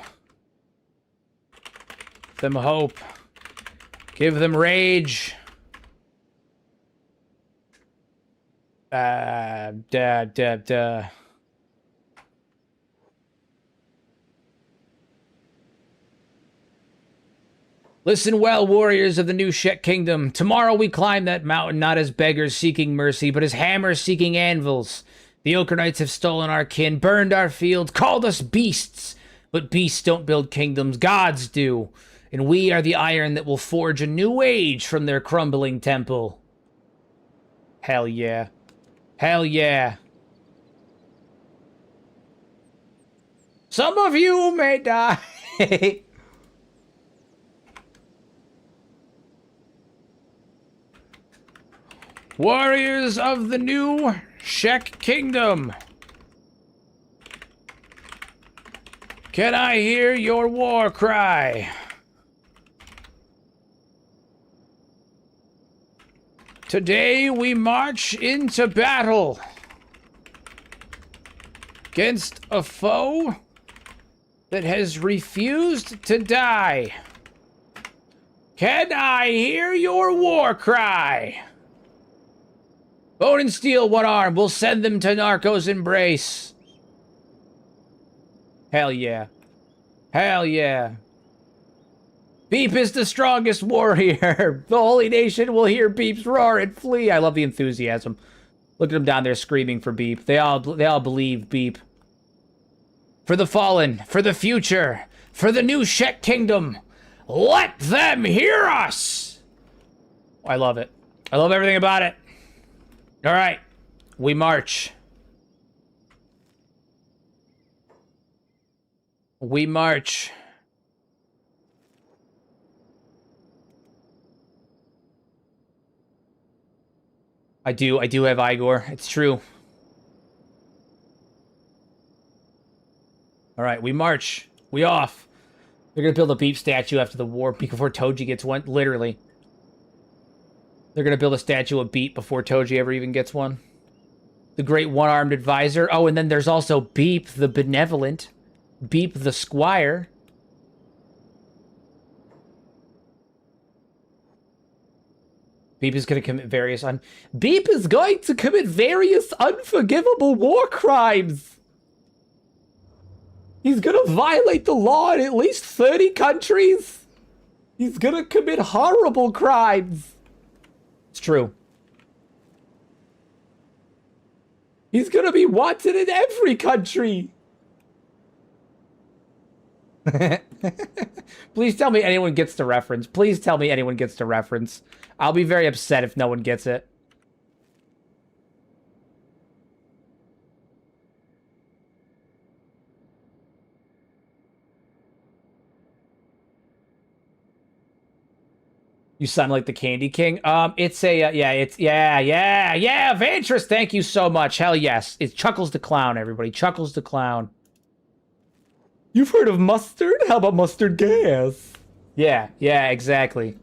Give them hope. Give them rage. Listen well, warriors of the new Shek Kingdom. Tomorrow we climb that mountain not as beggars seeking mercy, but as hammers seeking anvils. The Ochre Knights have stolen our kin, burned our fields, called us beasts. But beasts don't build kingdoms, gods do. And we are the iron that will forge a new age from their crumbling temple. Hell yeah. Hell yeah. Some of you may die. Warriors of the new Shek Kingdom. Can I hear your war cry? Today we march into battle against a foe that has refused to die. Can I hear your war cry? Bone and steel, one arm. We'll send them to Narco's embrace. Hell yeah. Hell yeah. Beep is the strongest warrior. The Holy Nation will hear Beep's roar and flee. I love the enthusiasm. Look at them down there screaming for Beep. They all believe Beep. For the fallen, for the future, for the new Shek Kingdom. Let them hear us. I love it. I love everything about it. All right, we march. We march. I do have Igor. It's true. All right, we march. We off. They're gonna build a Beep statue after the war before Toji gets one. Literally. They're gonna build a statue of Beep before Toji ever even gets one. The great one-armed advisor. Oh, and then there's also Beep the benevolent. Beep the squire. Beep is going to commit various Beep is going to commit various unforgivable war crimes. He's going to violate the law in at least 30 countries. He's going to commit horrible crimes. It's true. He's going to be wanted in every country. Please tell me anyone gets the reference. Please tell me anyone gets the reference. I'll be very upset if no one gets it. You sound like the Candy King. It's a, yeah, Vantress, thank you so much. Hell yes. It's Chuckles the Clown, everybody. Chuckles the Clown. You've heard of mustard? How about mustard gas? Yeah, exactly.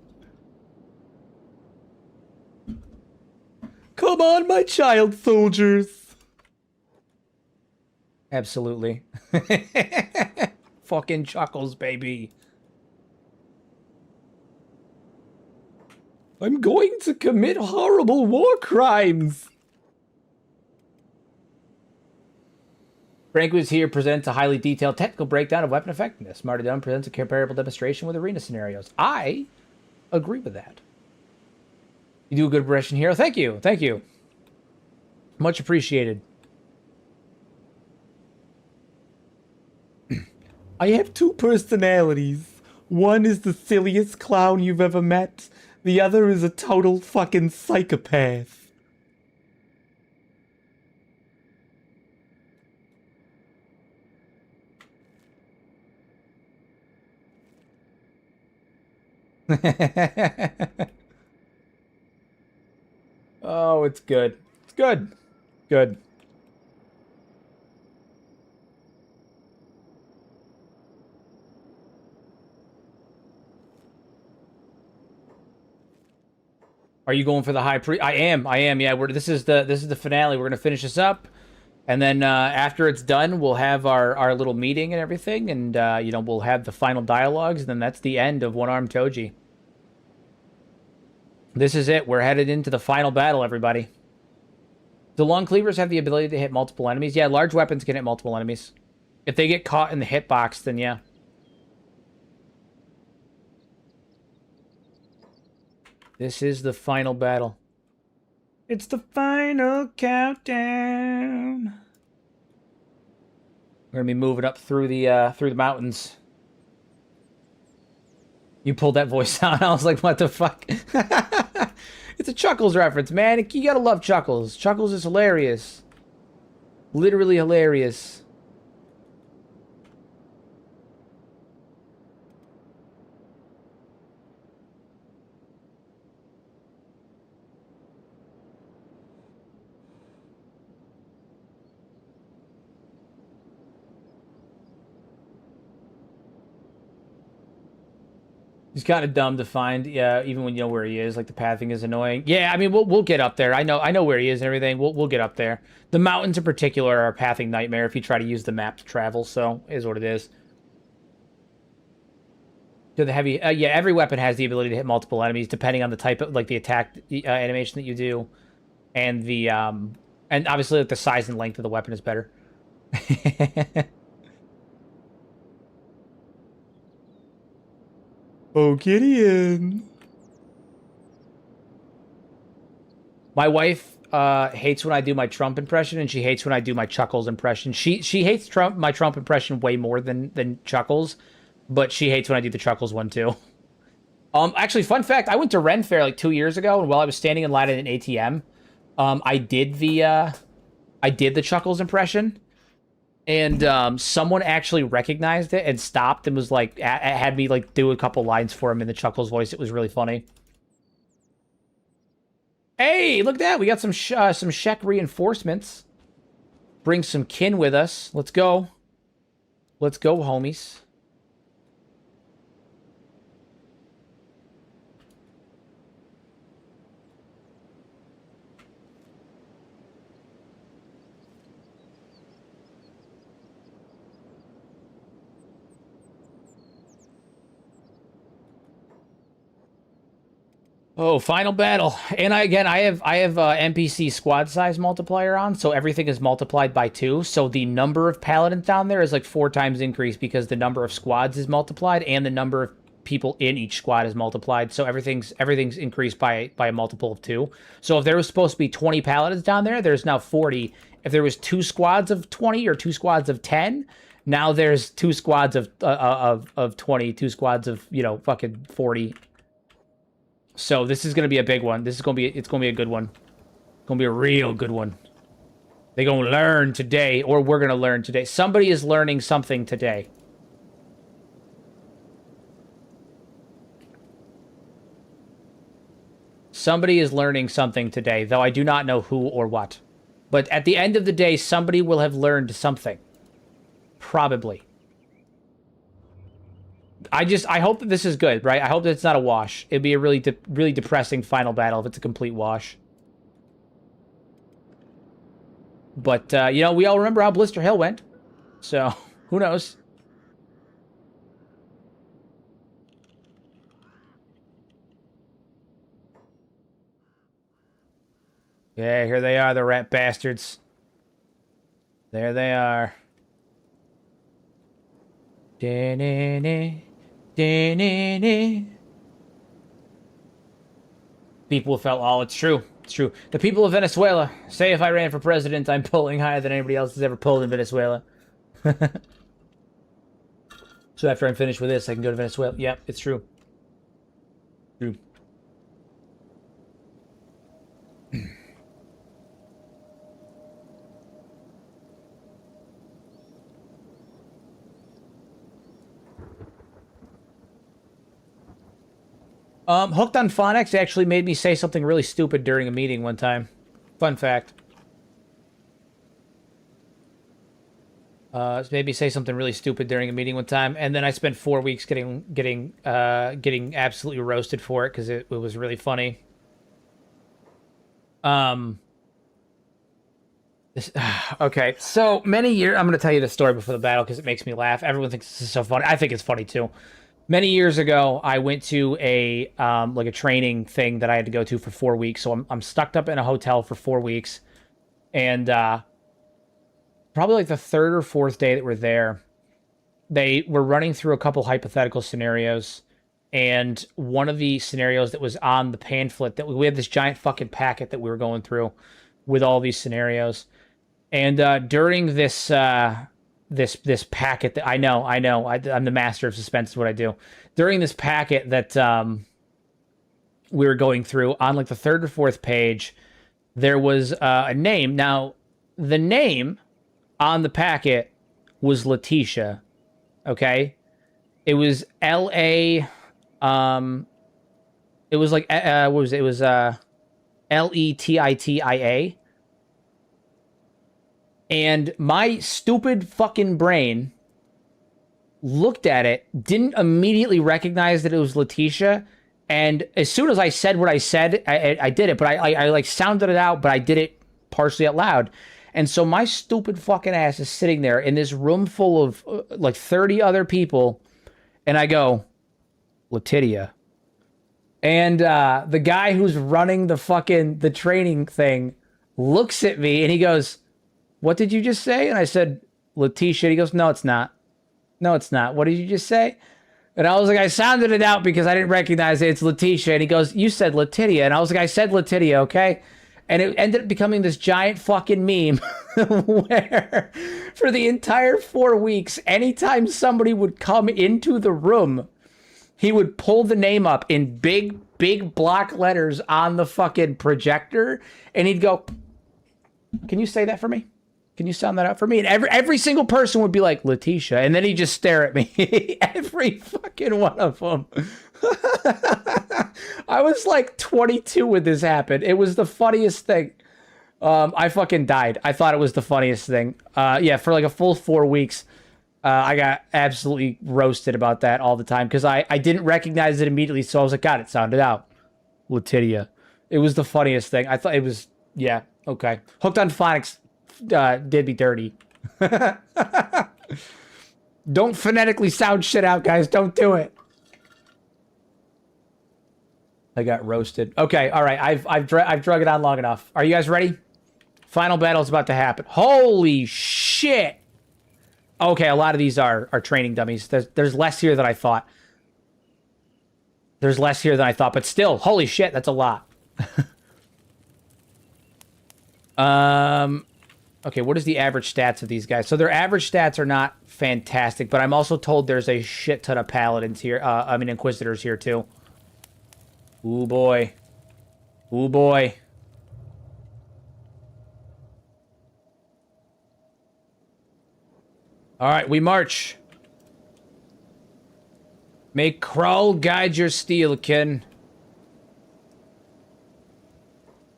Come on, my child soldiers. Absolutely. Fucking Chuckles, baby. I'm going to commit horrible war crimes. Frank was here presents a highly detailed technical breakdown of weapon effectiveness. Smarter Done presents a comparable demonstration with arena scenarios. I agree with that. You do a good impression here. Thank you. Thank you. Much appreciated. I have two personalities. One is the silliest clown you've ever met. The other is a total fucking psychopath. Oh, it's good. It's good. Good. Are you going for the high pre? I am. Yeah, this is the finale. We're gonna finish this up, and then after it's done, we'll have our little meeting and everything, and you know, we'll have the final dialogues, and then that's the end of One Armed Toji. This is it. We're headed into the final battle, everybody. The long cleavers have the ability to hit multiple enemies. Yeah, large weapons can hit multiple enemies. If they get caught in the hitbox, then yeah. This is the final battle. It's the final countdown. We're gonna be moving up through the mountains. You pulled that voice out. I was like, what the fuck? It's a Chuckles reference, man. You gotta love Chuckles. Chuckles is hilarious. Literally hilarious. He's kind of dumb to find, yeah, even when you know where he is. Like, the pathing is annoying. Yeah, I mean, we'll get up there. I know where he is and everything. We'll get up there. The mountains in particular are a pathing nightmare if you try to use the map to travel, so is what it is. To the heavy, yeah, every weapon has the ability to hit multiple enemies depending on the type of, like, the attack animation that you do, and the and obviously like, the size and length of the weapon is better. Oh, Gideon. My wife hates when I do my Trump impression, and she hates when I do my Chuckles impression. She hates my Trump impression way more than Chuckles, but she hates when I do the Chuckles one too. Actually, fun fact: I went to Ren Fair like 2 years ago, and while I was standing in line at an ATM, I did the Chuckles impression, and someone actually recognized it and stopped and was like, had me like do a couple lines for him in the Chuckles voice. It was really funny. Hey, look at that! We got some Shek reinforcements. Bring some kin with us. Let's go. Let's go, homies. Oh, final battle. And I have NPC squad size multiplier on, so everything is multiplied by 2. So the number of paladins down there is like 4 times increased because the number of squads is multiplied and the number of people in each squad is multiplied. So everything's increased by a multiple of 2. So if there was supposed to be 20 paladins down there, there's now 40. If there was 2 squads of 20 or 2 squads of 10, now there's 2 squads of 20, 2 squads of, you know, fucking 40. So this is gonna be a big one. It's gonna be a good one. It's gonna be a real good one. They're gonna learn today, or we're gonna learn today. Somebody is learning something today. Somebody is learning something today, though I do not know who or what. But at the end of the day, somebody will have learned something. Probably. I hope that this is good, right? I hope that it's not a wash. It'd be a really depressing final battle if it's a complete wash. But, you know, we all remember how Blister Hill went. So, who knows? Yeah, here they are, the rat bastards. There they are. People felt, oh, it's true. It's true. The people of Venezuela say if I ran for president, I'm polling higher than anybody else has ever polled in Venezuela. So after I'm finished with this, I can go to Venezuela. Yep, it's true. True. Hooked on Phonics actually made me say something really stupid during a meeting one time. Fun fact. It made me say something really stupid during a meeting one time, and then I spent 4 weeks getting absolutely roasted for it because it was really funny. Okay, so many years. I'm going to tell you the story before the battle because it makes me laugh. Everyone thinks this is so funny. I think it's funny too. Many years ago, I went to a like a training thing that I had to go to for 4 weeks. So I'm stuck up in a hotel for 4 weeks, and probably like the third or fourth day that we're there, they were running through a couple hypothetical scenarios, and one of the scenarios that was on the pamphlet that we had this giant fucking packet that we were going through with all these scenarios, and during this this packet that I'm the master of suspense is what I do. During this packet that we were going through on like the third or fourth page, there was a name. Now the name on the packet was Letitia. Okay, it was L-A. It was like what was it? It was Letitia. And my stupid fucking brain looked at it, didn't immediately recognize that it was Letitia, and as soon as I said what I said, I did it, but I like sounded it out, but I did it partially out loud. And so my stupid fucking ass is sitting there in this room full of like 30 other people, and I go, Letitia. And the guy who's running the training thing looks at me and he goes, what did you just say? And I said, Letitia. He goes, no, it's not. No, it's not. What did you just say? And I was like, I sounded it out because I didn't recognize it. It's Letitia. And he goes, you said Letitia. And I was like, I said Letitia, okay? And it ended up becoming this giant fucking meme where for the entire 4 weeks, anytime somebody would come into the room, he would pull the name up in big block letters on the fucking projector. And he'd go, can you say that for me? Can you sound that out for me? And every single person would be like, Letitia. And then he'd just stare at me. Every fucking one of them. I was like 22 when this happened. It was the funniest thing. I fucking died. I thought it was the funniest thing. Yeah, for like a full 4 weeks, I got absolutely roasted about that all the time because I didn't recognize it immediately. So I was like, God, it sounded out. Letitia. It was the funniest thing. I thought it was, yeah, okay. Hooked on Phonics did me dirty. Don't phonetically sound shit out, guys. Don't do it. I got roasted. Okay, all right. I've drug it on long enough. Are you guys ready? Final battle's about to happen. Holy shit! Okay, a lot of these are training dummies. There's less here than I thought. There's less here than I thought, but still, holy shit, that's a lot. Okay, what is the average stats of these guys? So their average stats are not fantastic, but I'm also told there's a shit ton of paladins here. I mean, inquisitors here too. Ooh boy. Ooh boy. All right, we march. May Krull guide your steel, Ken.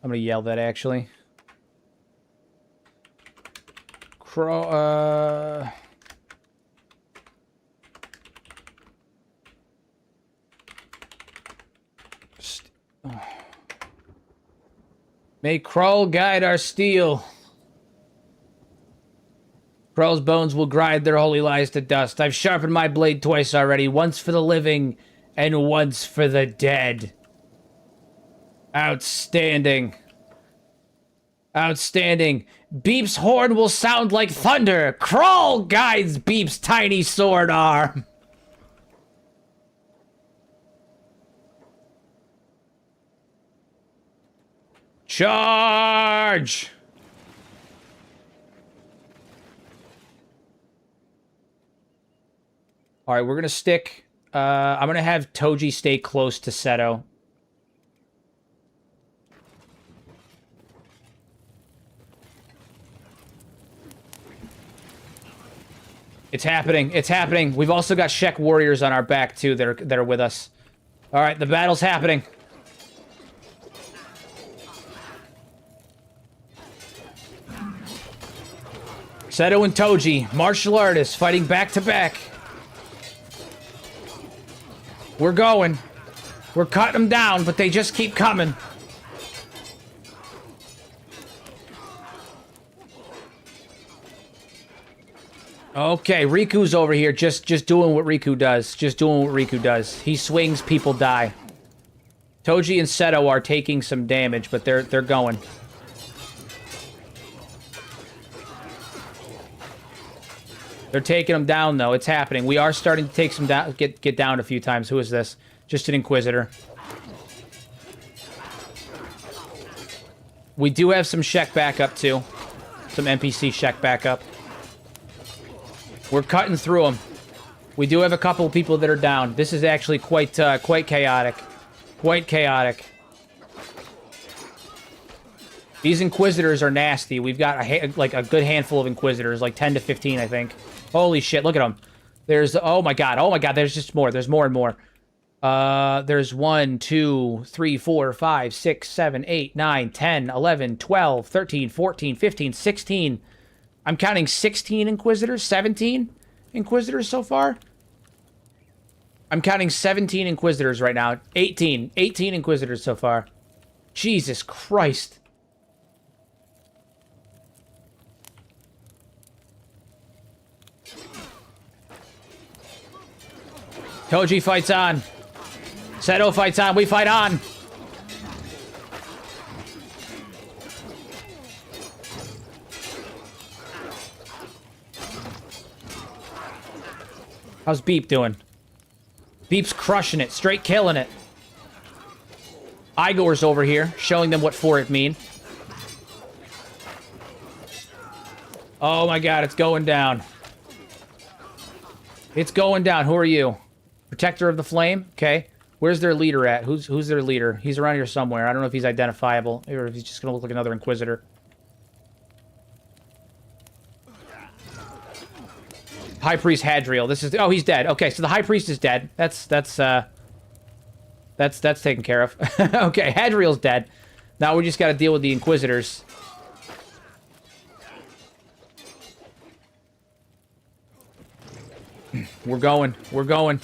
I'm gonna yell that actually. May Krull guide our steel. Krull's bones will grind their holy lies to dust. I've sharpened my blade twice already, once for the living and once for the dead. Outstanding. Outstanding. Beep's horn will sound like thunder. Crawl guides Beep's tiny sword arm. Charge! All right, we're gonna stick. I'm gonna have Toji stay close to Seto. It's happening. It's happening. We've also got Shek warriors on our back too that are with us. All right, the battle's happening. Seto and Toji, martial artists, fighting back to back. We're going. We're cutting them down, but they just keep coming. Okay, Riku's over here, just doing what Riku does. Just doing what Riku does. He swings, people die. Toji and Seto are taking some damage, but they're going. They're taking them down, though. It's happening. We are starting to take some down. Get down a few times. Who is this? Just an Inquisitor. We do have some Shek backup, too. Some NPC Shek backup. We're cutting through them. We do have a couple of people that are down. This is actually quite chaotic. Quite chaotic. These Inquisitors are nasty. We've got like a good handful of Inquisitors, like 10 to 15, I think. Holy shit, look at them. There's, oh my god, there's just more. There's more and more. There's 1, 2, 3, 4, 5, 6, 7, 8, 9, 10, 11, 12, 13, 14, 15, 16. I'm counting 16 Inquisitors, 17 Inquisitors so far. I'm counting 17 Inquisitors right now. 18 Inquisitors so far. Jesus Christ. Toji fights on. Seto fights on. We fight on. How's Beep doing? Beep's crushing it. Straight killing it. Igor's over here, showing them what for it mean. Oh my god, it's going down. It's going down. Who are you? Protector of the Flame? Okay. Where's their leader at? Who's their leader? He's around here somewhere. I don't know if he's identifiable, or if he's just gonna look like another Inquisitor. High Priest Hadriel. This is... Oh, he's dead. Okay, so the High Priest is dead. That's taken care of. Okay, Hadriel's dead. Now we just gotta deal with the Inquisitors. We're going. We're going.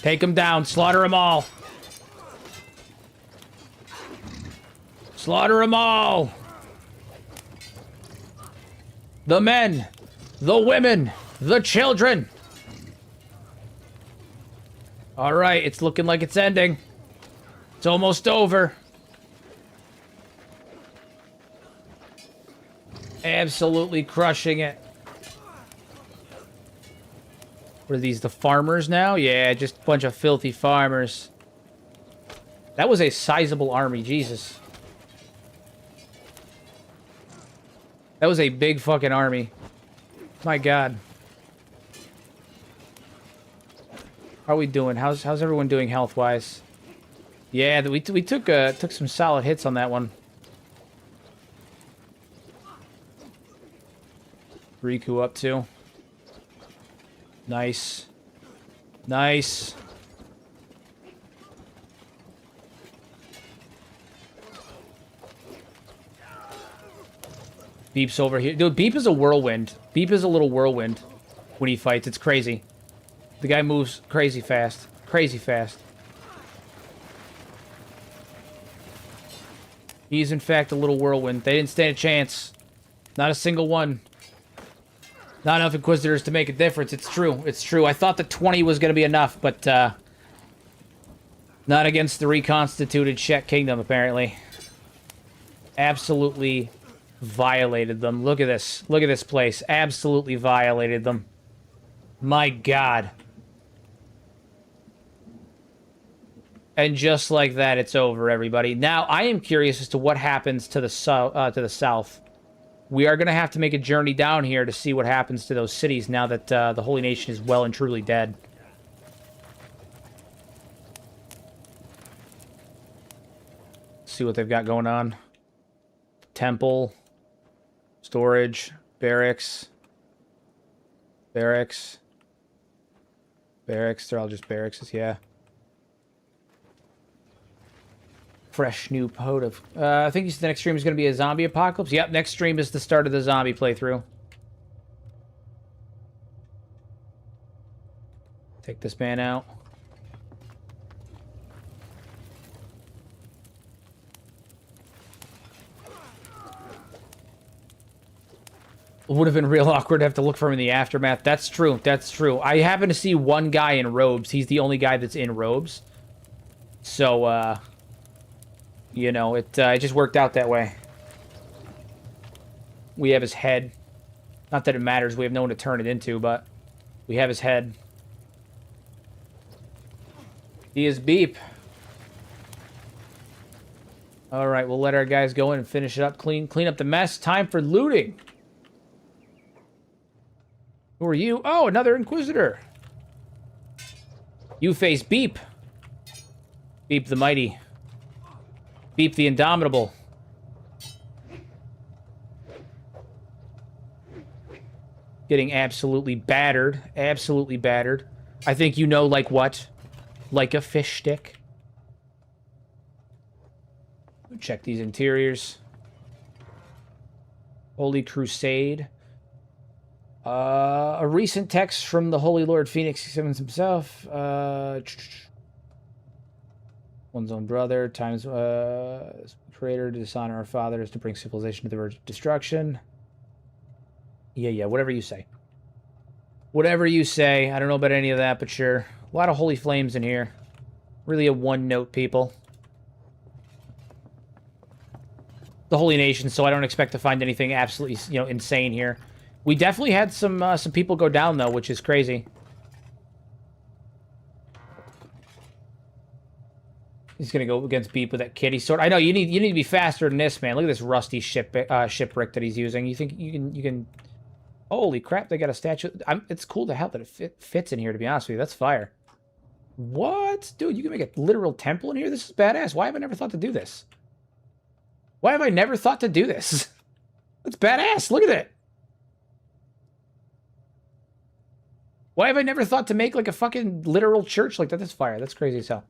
Take them down. Slaughter them all. Slaughter them all. The men. The women. The children. All right, it's looking like it's ending. It's almost over. Absolutely crushing it. What are these, the farmers now? Yeah, just a bunch of filthy farmers. That was a sizable army, Jesus. That was a big fucking army. My god. How are we doing? How's everyone doing health-wise? Yeah, we took some solid hits on that one. Riku up too. Nice. Nice. Beep's over here. Dude, Beep is a whirlwind. Beep is a little whirlwind when he fights. It's crazy. The guy moves crazy fast. Crazy fast. He's, in fact, a little whirlwind. They didn't stand a chance. Not a single one. Not enough Inquisitors to make a difference. It's true. It's true. I thought the 20 was going to be enough, but, not against the reconstituted Shek Kingdom, apparently. Absolutely Violated them. Look at this. Look at this place. Absolutely violated them. My God. And just like that, it's over, everybody. Now, I am curious as to what happens to the south. We are going to have to make a journey down here to see what happens to those cities now that the Holy Nation is well and truly dead. See what they've got going on. Temple. Storage. Barracks. Barracks. Barracks. They're all just barracks, yeah. Fresh new pod of... I think the next stream is going to be a zombie apocalypse. Yep, next stream is the start of the zombie playthrough. Take this man out. It would have been real awkward to have to look for him in the aftermath. That's true. That's true. I happen to see one guy in robes. He's the only guy that's in robes. So, you know, it just worked out that way. We have his head. Not that it matters. We have no one to turn it into, but we have his head. He is Beep. All right, we'll let our guys go in and finish it up. Clean up the mess. Time for looting. Who are you? Oh, another Inquisitor. You face Beep. Beep the Mighty. Beep the Indomitable. Getting absolutely battered. Absolutely battered. I think you know like what? Like a fish stick. Check these interiors. Holy Crusade. A recent text from the Holy Lord Phoenix Simmons himself. One's own brother, times creator to dishonor our fathers, to bring civilization to the verge of destruction. Yeah, whatever you say. Whatever you say. I don't know about any of that, but sure. A lot of holy flames in here. Really a one-note people. The Holy Nation, so I don't expect to find anything absolutely, you know, insane here. We definitely had some people go down, though, which is crazy. He's gonna go against Beep with that kitty sword. I know you need to be faster than this, man. Look at this rusty shipwreck that he's using. You think you can? Holy crap! They got a statue. It's cool to hell that it fits in here. To be honest with you, that's fire. What, dude? You can make a literal temple in here. This is badass. Why have I never thought to do this? Why have I never thought to do this? That's badass. Look at it. Why have I never thought to make like a fucking literal church like that? That's fire. That's crazy as hell.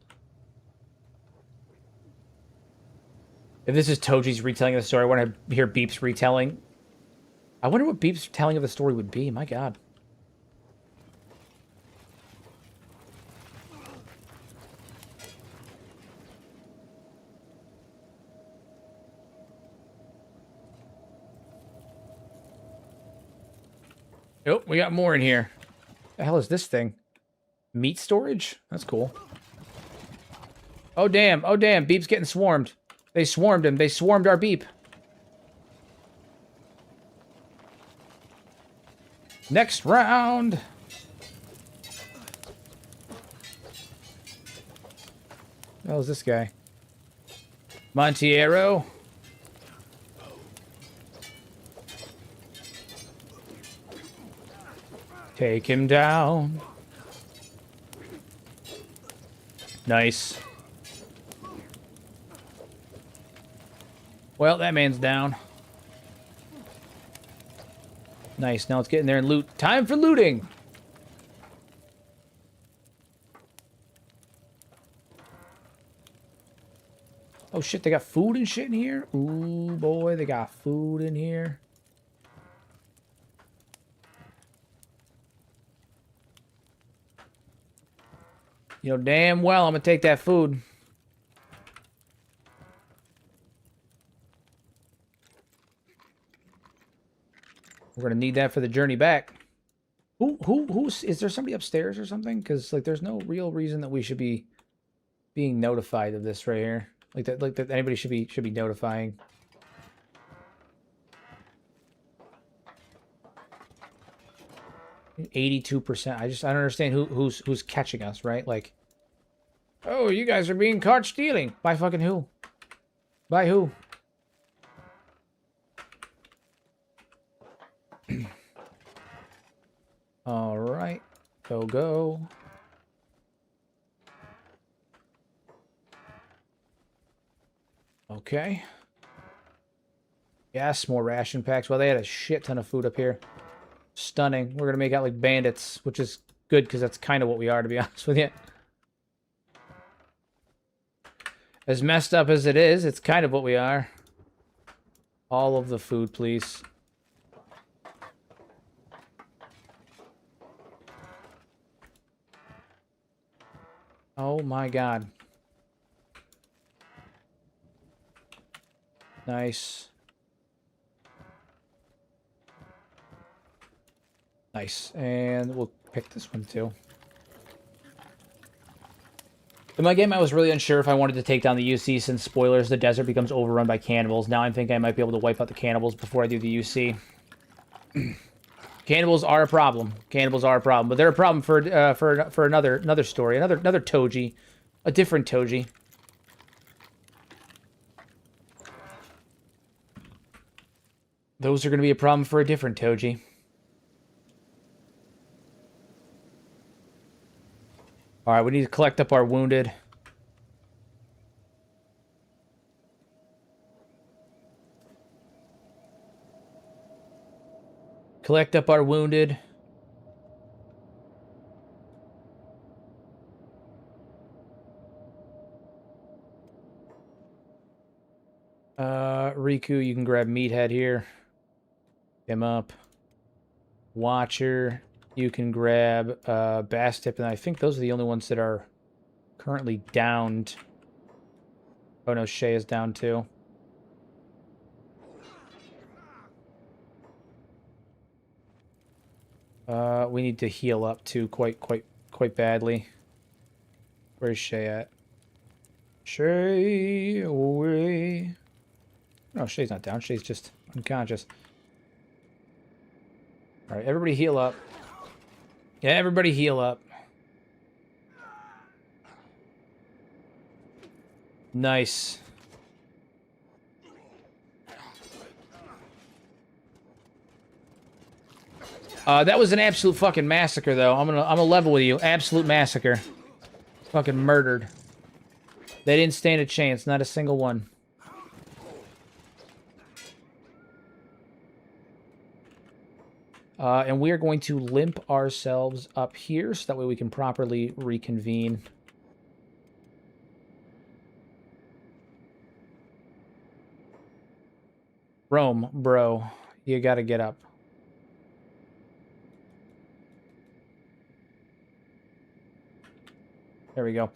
If this is Toji's retelling of the story, I want to hear Beep's retelling. I wonder what Beep's telling of the story would be. My God. Oh, we got more in here. The hell is this thing? Meat storage? That's cool. Oh, damn. Oh, damn. Beep's getting swarmed. They swarmed him. They swarmed our Beep. Next round. What the hell is this guy? Montiero. Take him down. Nice. Well, that man's down. Nice. Now let's get in there and loot. Time for looting. Oh, shit. They got food and shit in here? Ooh, boy. They got food in here. You know damn well I'm going to take that food. We're going to need that for the journey back. Who's... Is there somebody upstairs or something? Because, like, there's no real reason that we should be being notified of this right here. Like that anybody should be notifying. 82%. I don't understand who's catching us, right? Like, oh, you guys are being caught stealing. By fucking who? By who? All right. Go. Okay. Yes, more ration packs. Well, they had a shit ton of food up here. Stunning. We're going to make out like bandits, which is good because that's kind of what we are, to be honest with you. As messed up as it is, it's kind of what we are. All of the food, please. Oh my god. Nice. Nice. And we'll pick this one too. In my game, I was really unsure if I wanted to take down the UC since, spoilers, the desert becomes overrun by cannibals. Now I'm thinking I might be able to wipe out the cannibals before I do the UC. Cannibals are a problem. Cannibals are a problem, but they're a problem for another story, another Toji, a different Toji. Those are going to be a problem for a different Toji. All right, we need to collect up our wounded. Collect up our wounded. Riku, you can grab Meathead here. Him up. Watcher, you can grab Bass Tip, and I think those are the only ones that are currently downed. Oh no, Shay is down too. We need to heal up too, quite badly. Where's Shay at? Shay away. No, Shay's not down. Shay's just unconscious. All right, everybody heal up. Yeah, everybody heal up. Nice. That was an absolute fucking massacre, though. I'm gonna level with you. Absolute massacre. Fucking murdered. They didn't stand a chance. Not a single one. And we are going to limp ourselves up here so that way we can properly reconvene. Rome, bro. You gotta get up. There we go.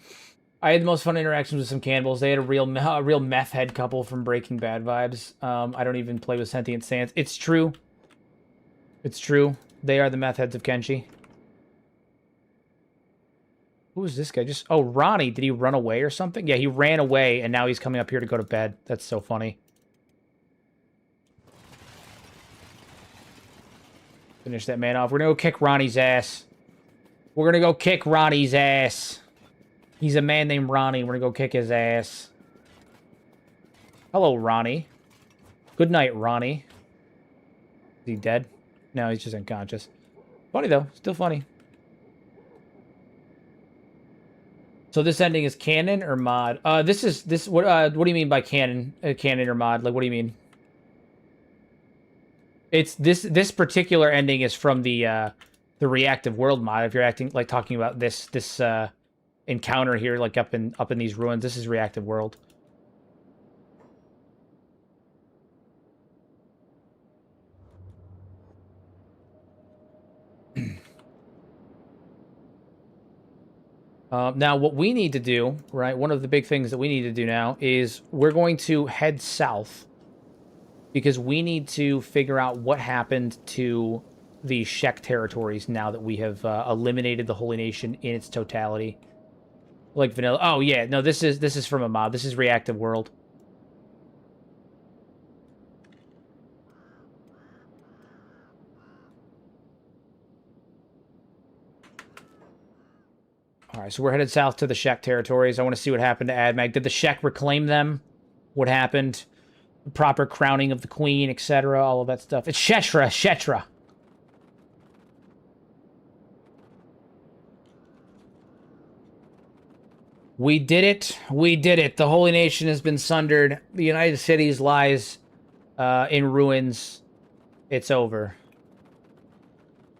I had the most fun interactions with some cannibals. They had a real meth head couple from Breaking Bad vibes. I don't even play with sentient sands. It's true. It's true. They are the meth heads of Kenshi. Who is this guy? Oh, Ronnie. Did he run away or something? Yeah, he ran away, and now he's coming up here to go to bed. That's so funny. Finish that man off. We're gonna go kick Ronnie's ass. We're gonna go kick Ronnie's ass. He's a man named Ronnie. We're gonna go kick his ass. Hello, Ronnie. Good night, Ronnie. Is he dead? No, he's just unconscious. Funny, though. Still funny. So this ending is canon or mod? What do you mean by canon? Canon or mod? Like, what do you mean? It's this particular ending is from the reactive world mod. If you're talking about this encounter here, like up in these ruins, this is reactive world. Now, what we need to do, right, one of the big things that we need to do now is we're going to head south because we need to figure out what happened to the Shek territories now that we have eliminated the Holy Nation in its totality. Like vanilla. Oh, yeah. No, this is from a mod. This is reactive world. All right, so we're headed south to the Shek territories. I want to see what happened to Admag. Did the Shek reclaim them? What happened? The proper crowning of the queen, etc. All of that stuff. It's Shetra. Shetra. We did it. We did it. The Holy Nation has been sundered. The United Cities lies in ruins. It's over.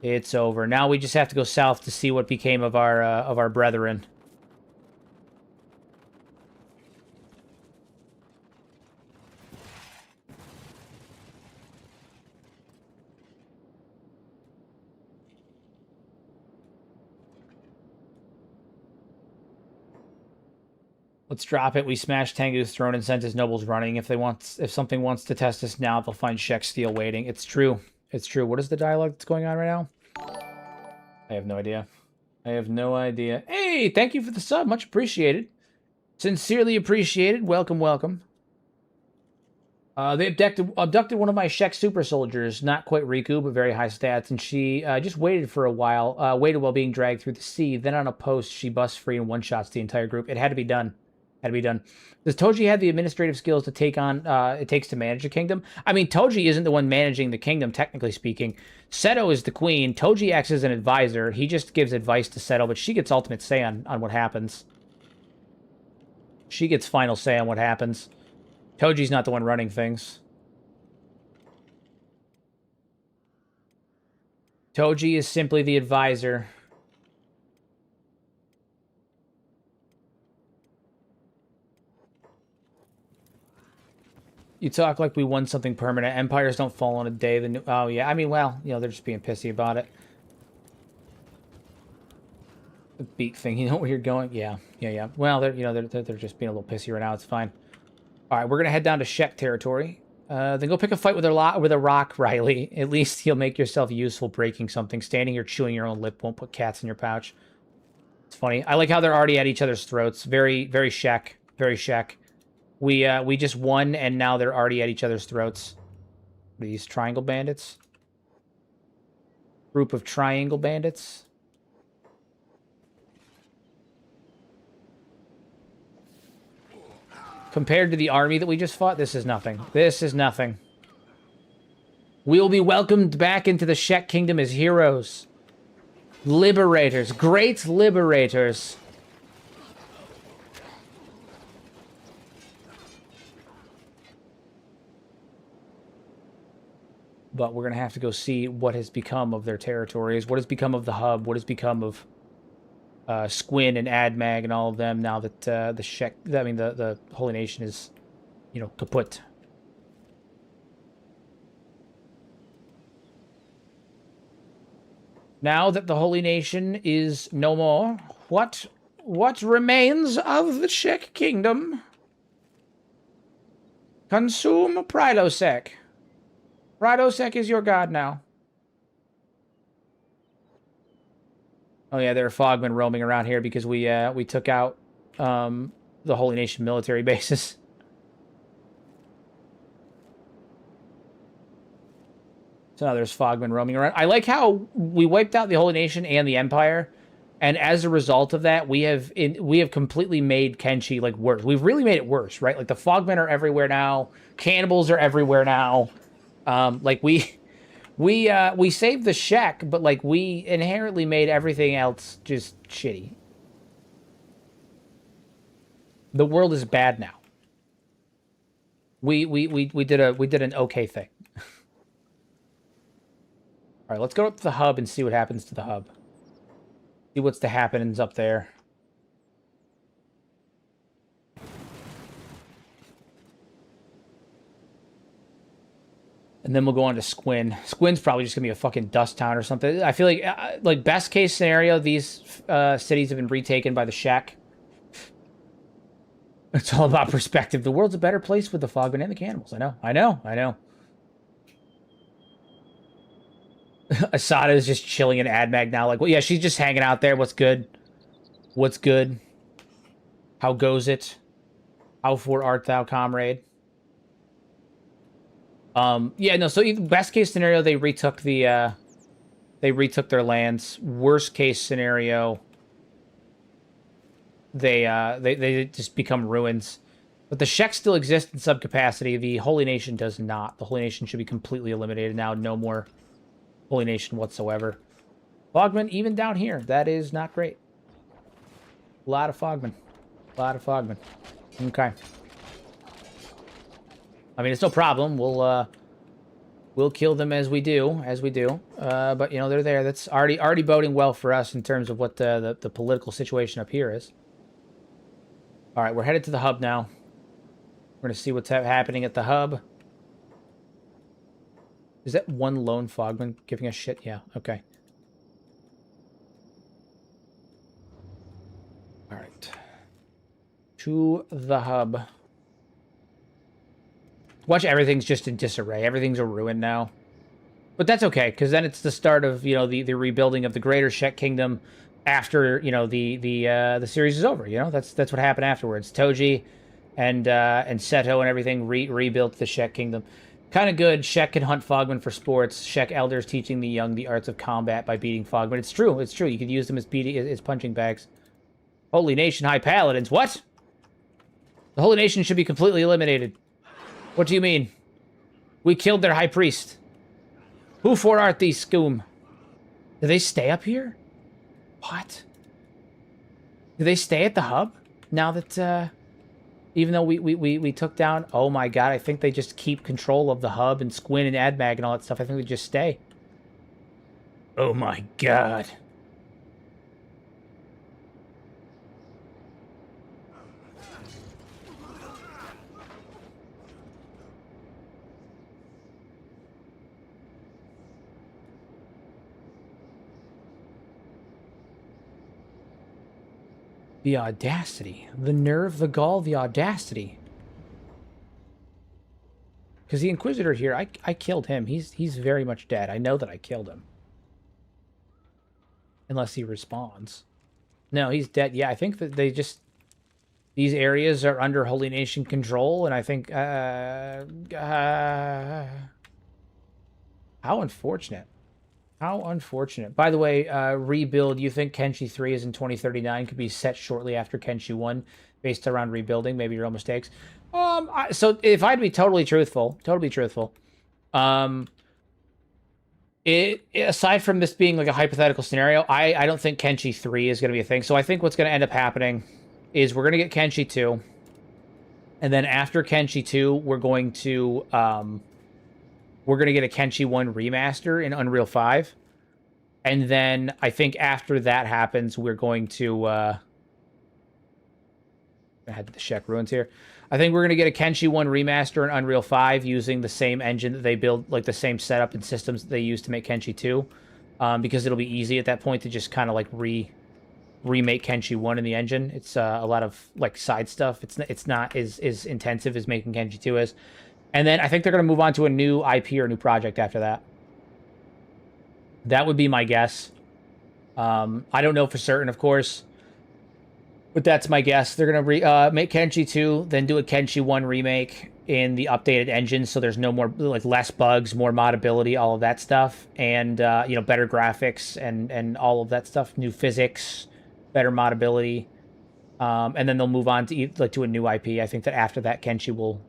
It's over. Now we just have to go south to see what became of our brethren. Let's drop it. We smashed Tengu's throne and sent his nobles running. If something wants to test us now, they'll find Shek Steel waiting. It's true. It's true. What is the dialogue that's going on right now? I have no idea. I have no idea. Hey, thank you for the sub. Much appreciated. Sincerely appreciated. Welcome, welcome. They abducted one of my Shek super soldiers. Not quite Riku, but very high stats. And she just waited for a while. Waited while being dragged through the sea. Then on a post, she busts free and one-shots the entire group. It had to be done. Had to be done. Does Toji have the administrative skills to take on it takes to manage a kingdom? I mean, Toji isn't the one managing the kingdom, technically speaking. Seto is the queen. Toji acts as an advisor. He just gives advice to Seto, but she gets ultimate say on what happens. She gets final say on what happens. Toji's not the one running things. Toji is simply the advisor. You talk like we won something permanent. Empires don't fall on a day. Oh, yeah. I mean, well, you know, they're just being pissy about it. The beak thing. You know where you're going? Yeah. Yeah, yeah. Well, they're just being a little pissy right now. It's fine. All right, we're going to head down to Shek territory. Then go pick a fight with a rock, Riley. At least you'll make yourself useful breaking something. Standing here chewing your own lip won't put cats in your pouch. It's funny. I like how they're already at each other's throats. Very, very Shek. Very Shek. We just won, and now they're already at each other's throats. What are these triangle bandits? Group of triangle bandits. Compared to the army that we just fought, this is nothing. This is nothing. We'll be welcomed back into the Shek Kingdom as heroes. Liberators. Great liberators. But we're going to have to go see what has become of their territories. What has become of the hub. What has become of Squin and Admag and all of them now that the Holy Nation is, you know, kaput. Now that the Holy Nation is no more, what remains of the Shek Kingdom? Consume Pridosec. Pridosec is your god now. Oh yeah, there are Fogmen roaming around here because we took out the Holy Nation military bases. So now there's Fogmen roaming around. I like how we wiped out the Holy Nation and the Empire, and as a result of that, we have completely made Kenshi like worse. We've really made it worse, right? Like the Fogmen are everywhere now. Cannibals are everywhere now. Like we saved the Shek, but like we inherently made everything else just shitty. The world is bad now. We did an okay thing. All right, let's go up to the hub and see what happens to the hub. See what's the happenings up there. And then we'll go on to Squin. Squin's probably just gonna be a fucking dust town or something. I feel like best case scenario, these cities have been retaken by the Shek. It's all about perspective. The world's a better place with the Fogmen and the cannibals. I know. Asada is just chilling in Admag now. Like, well, yeah, she's just hanging out there. What's good? What's good? How goes it? How for art thou, comrade? Yeah, no, so best case scenario, they retook their lands. Worst case scenario, they just become ruins. But the Shek still exist in some capacity. The Holy Nation does not. The Holy Nation should be completely eliminated now. No more Holy Nation whatsoever. Fogmen, even down here, that is not great. A lot of Fogmen. A lot of Fogmen. Okay. I mean, it's no problem. We'll kill them as we do, but you know, they're there. That's already boding well for us in terms of what the political situation up here is. All right, we're headed to the hub now. We're gonna see what's happening at the hub. Is that one lone Fogman giving us shit? Yeah. Okay. All right. To the hub. Watch, everything's just in disarray. Everything's a ruin now. But that's okay, because then it's the start of, you know, the rebuilding of the greater Shek Kingdom after, you know, the series is over, you know? That's what happened afterwards. Toji and Seto and everything rebuilt the Shek Kingdom. Kind of good. Shek can hunt Fogmen for sports. Shek elders teaching the young the arts of combat by beating Fogmen. It's true. It's true. You could use them as punching bags. Holy Nation High Paladins. What? The Holy Nation should be completely eliminated. What do you mean? We killed their high priest. Who for art these scoom? Do they stay up here? What? Do they stay at the hub? Now that, even though we took down... Oh my god, I think they just keep control of the hub and Squin and AdMag and all that stuff. I think they just stay. Oh my god. The audacity. The nerve, the gall, the audacity. Because the Inquisitor here, I killed him. He's very much dead. I know that I killed him. Unless he respawns. No, he's dead. Yeah, I think that they just... These areas are under Holy Nation control, and I think... how unfortunate. How unfortunate. By the way, rebuild, you think Kenshi 3 is in 2039, could be set shortly after Kenshi 1, based around rebuilding, maybe your own mistakes. So if I'd be totally truthful, aside from this being like a hypothetical scenario, I don't think Kenshi 3 is going to be a thing. So I think what's going to end up happening is we're going to get Kenshi 2, and then after Kenshi 2, we're going to get a Kenshi 1 remaster in Unreal 5. And then I think after that happens, we're going to... I had the Shek ruins here. I think we're going to get a Kenshi 1 remaster in Unreal 5 using the same engine that they build, like the same setup and systems that they use to make Kenshi 2. Because it'll be easy at that point to just kind of like remake Kenshi 1 in the engine. It's a lot of like side stuff. It's not as intensive as making Kenshi 2 is. And then I think they're going to move on to a new IP or a new project after that. That would be my guess. I don't know for certain, of course. But that's my guess. They're going to make Kenshi 2, then do a Kenshi 1 remake in the updated engine, so there's no more, like, less bugs, more modability, all of that stuff. And, you know, better graphics and all of that stuff. New physics, better modability. And then they'll move on to a new IP. I think that after that, Kenshi will...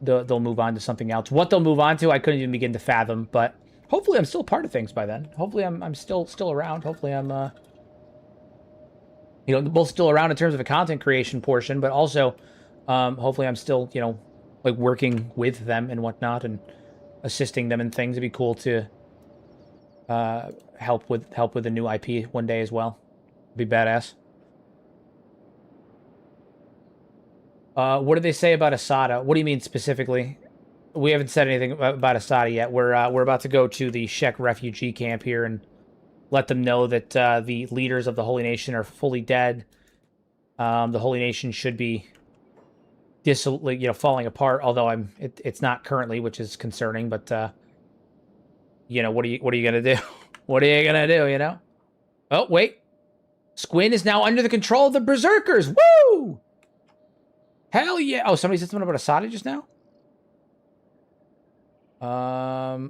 They'll move on to something else. What they'll move on to, I couldn't even begin to fathom. But hopefully, I'm still part of things by then. Hopefully, I'm still around. Hopefully, I'm you know, both still around in terms of a content creation portion, but also hopefully, I'm still, you know, like working with them and whatnot and assisting them in things. It'd be cool to help with a new IP one day as well. It'd be badass. What did they say about Asada? What do you mean specifically? We haven't said anything about Asada yet. We're about to go to the Shek refugee camp here and let them know that the leaders of the Holy Nation are fully dead. The Holy Nation should be falling apart. Although it's not currently, which is concerning. But you know, what are you gonna do? What are you gonna do? You know? Oh wait, Squin is now under the control of the Berserkers. Woo! Hell yeah! Oh, somebody said something about Asada just now?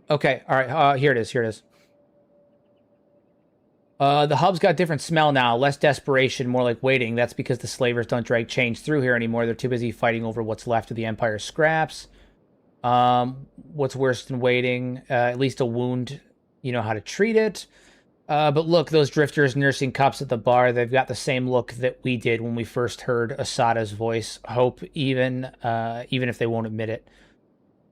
Okay, alright, here it is. The hub's got different smell now. Less desperation, more like waiting. That's because the slavers don't drag chains through here anymore. They're too busy fighting over what's left of the Empire's scraps. What's worse than waiting? At least a wound, you know how to treat it. But look, those drifters nursing cups at the bar, they've got the same look that we did when we first heard Asada's voice. Hope even if they won't admit it.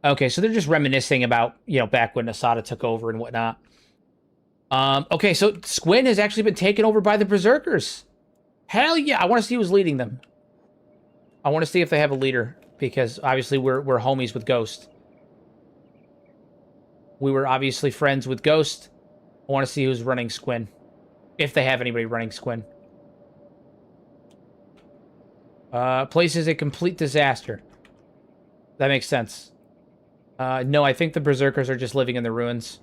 Okay, so they're just reminiscing about, you know, back when Asada took over and whatnot. Okay, so Squin has actually been taken over by the Berserkers. Hell yeah, I want to see who's leading them. I want to see if they have a leader, because obviously we're homies with Ghost. We were obviously friends with Ghost. I want to see who's running Squin. If they have anybody running Squin. Place is a complete disaster. That makes sense. No, I think the Berserkers are just living in the ruins.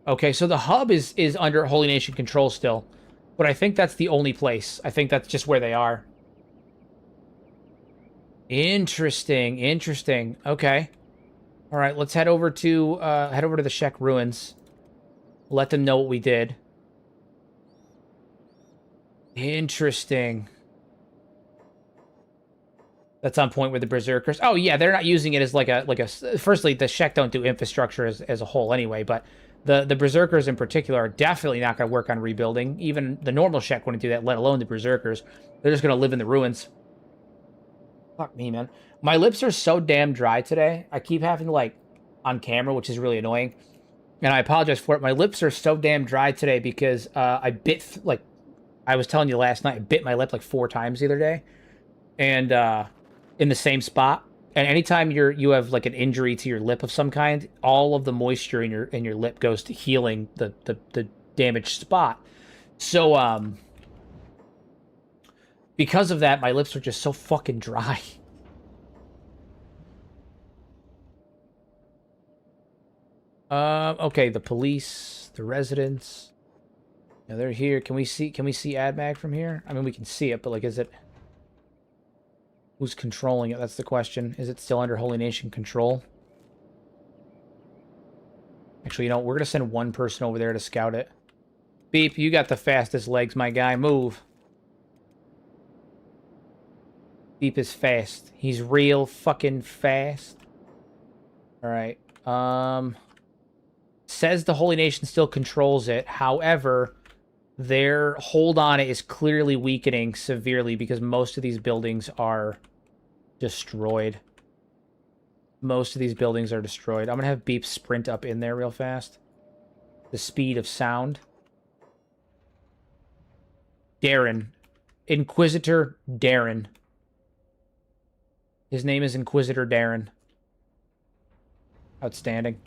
Okay, so the hub is under Holy Nation control still. But I think that's the only place. I think that's just where they are. Interesting, interesting. Okay. All right, let's head over to the Shek ruins. Let them know what we did. Interesting. That's on point with the Berserkers. Oh yeah, they're not using it as like a. Firstly, the Shek don't do infrastructure as a whole anyway, but the Berserkers in particular are definitely not going to work on rebuilding. Even the normal Shek wouldn't do that, let alone the Berserkers. They're just going to live in the ruins. Fuck me, man. My lips are so damn dry today. I keep having to, like, on camera, which is really annoying. And I apologize for it. My lips are so damn dry today because I bit, like, I was telling you last night, I bit my lip like 4 times the other day. And in the same spot. And anytime you have like an injury to your lip of some kind, all of the moisture in your lip goes to healing the damaged spot. So because of that, my lips are just so fucking dry. Okay, the police, the residents. Yeah, they're here. Can we see AdMag from here? I mean, we can see it, but like, is it? Who's controlling it? That's the question. Is it still under Holy Nation control? Actually, you know, we're gonna send one person over there to scout it. Beep, you got the fastest legs, my guy. Move. Beep is fast. He's real fucking fast. Alright. Says the Holy Nation still controls it. However, their hold on it is clearly weakening severely because most of these buildings are destroyed. Most of these buildings are destroyed. I'm going to have Beep sprint up in there real fast. The speed of sound. Darren. Inquisitor Darren. His name is Inquisitor Darren. Outstanding.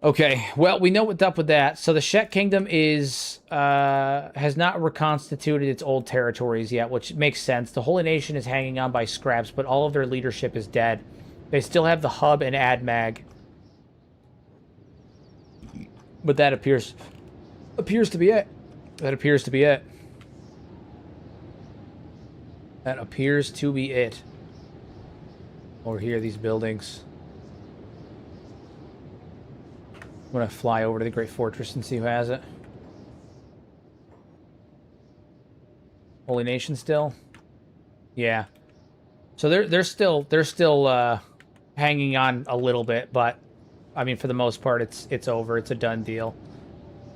Okay, well, we know what's up with that. So the Shek Kingdom is has not reconstituted its old territories yet, which makes sense. The Holy Nation is hanging on by scraps, but all of their leadership is dead. They still have the hub and AdMag. But that appears to be it. That appears to be it. That appears to be it. Over here, these buildings. I'm going to fly over to the Great Fortress and see who has it. Holy Nation still? Yeah. So they're still hanging on a little bit, but I mean, for the most part, it's over. It's a done deal.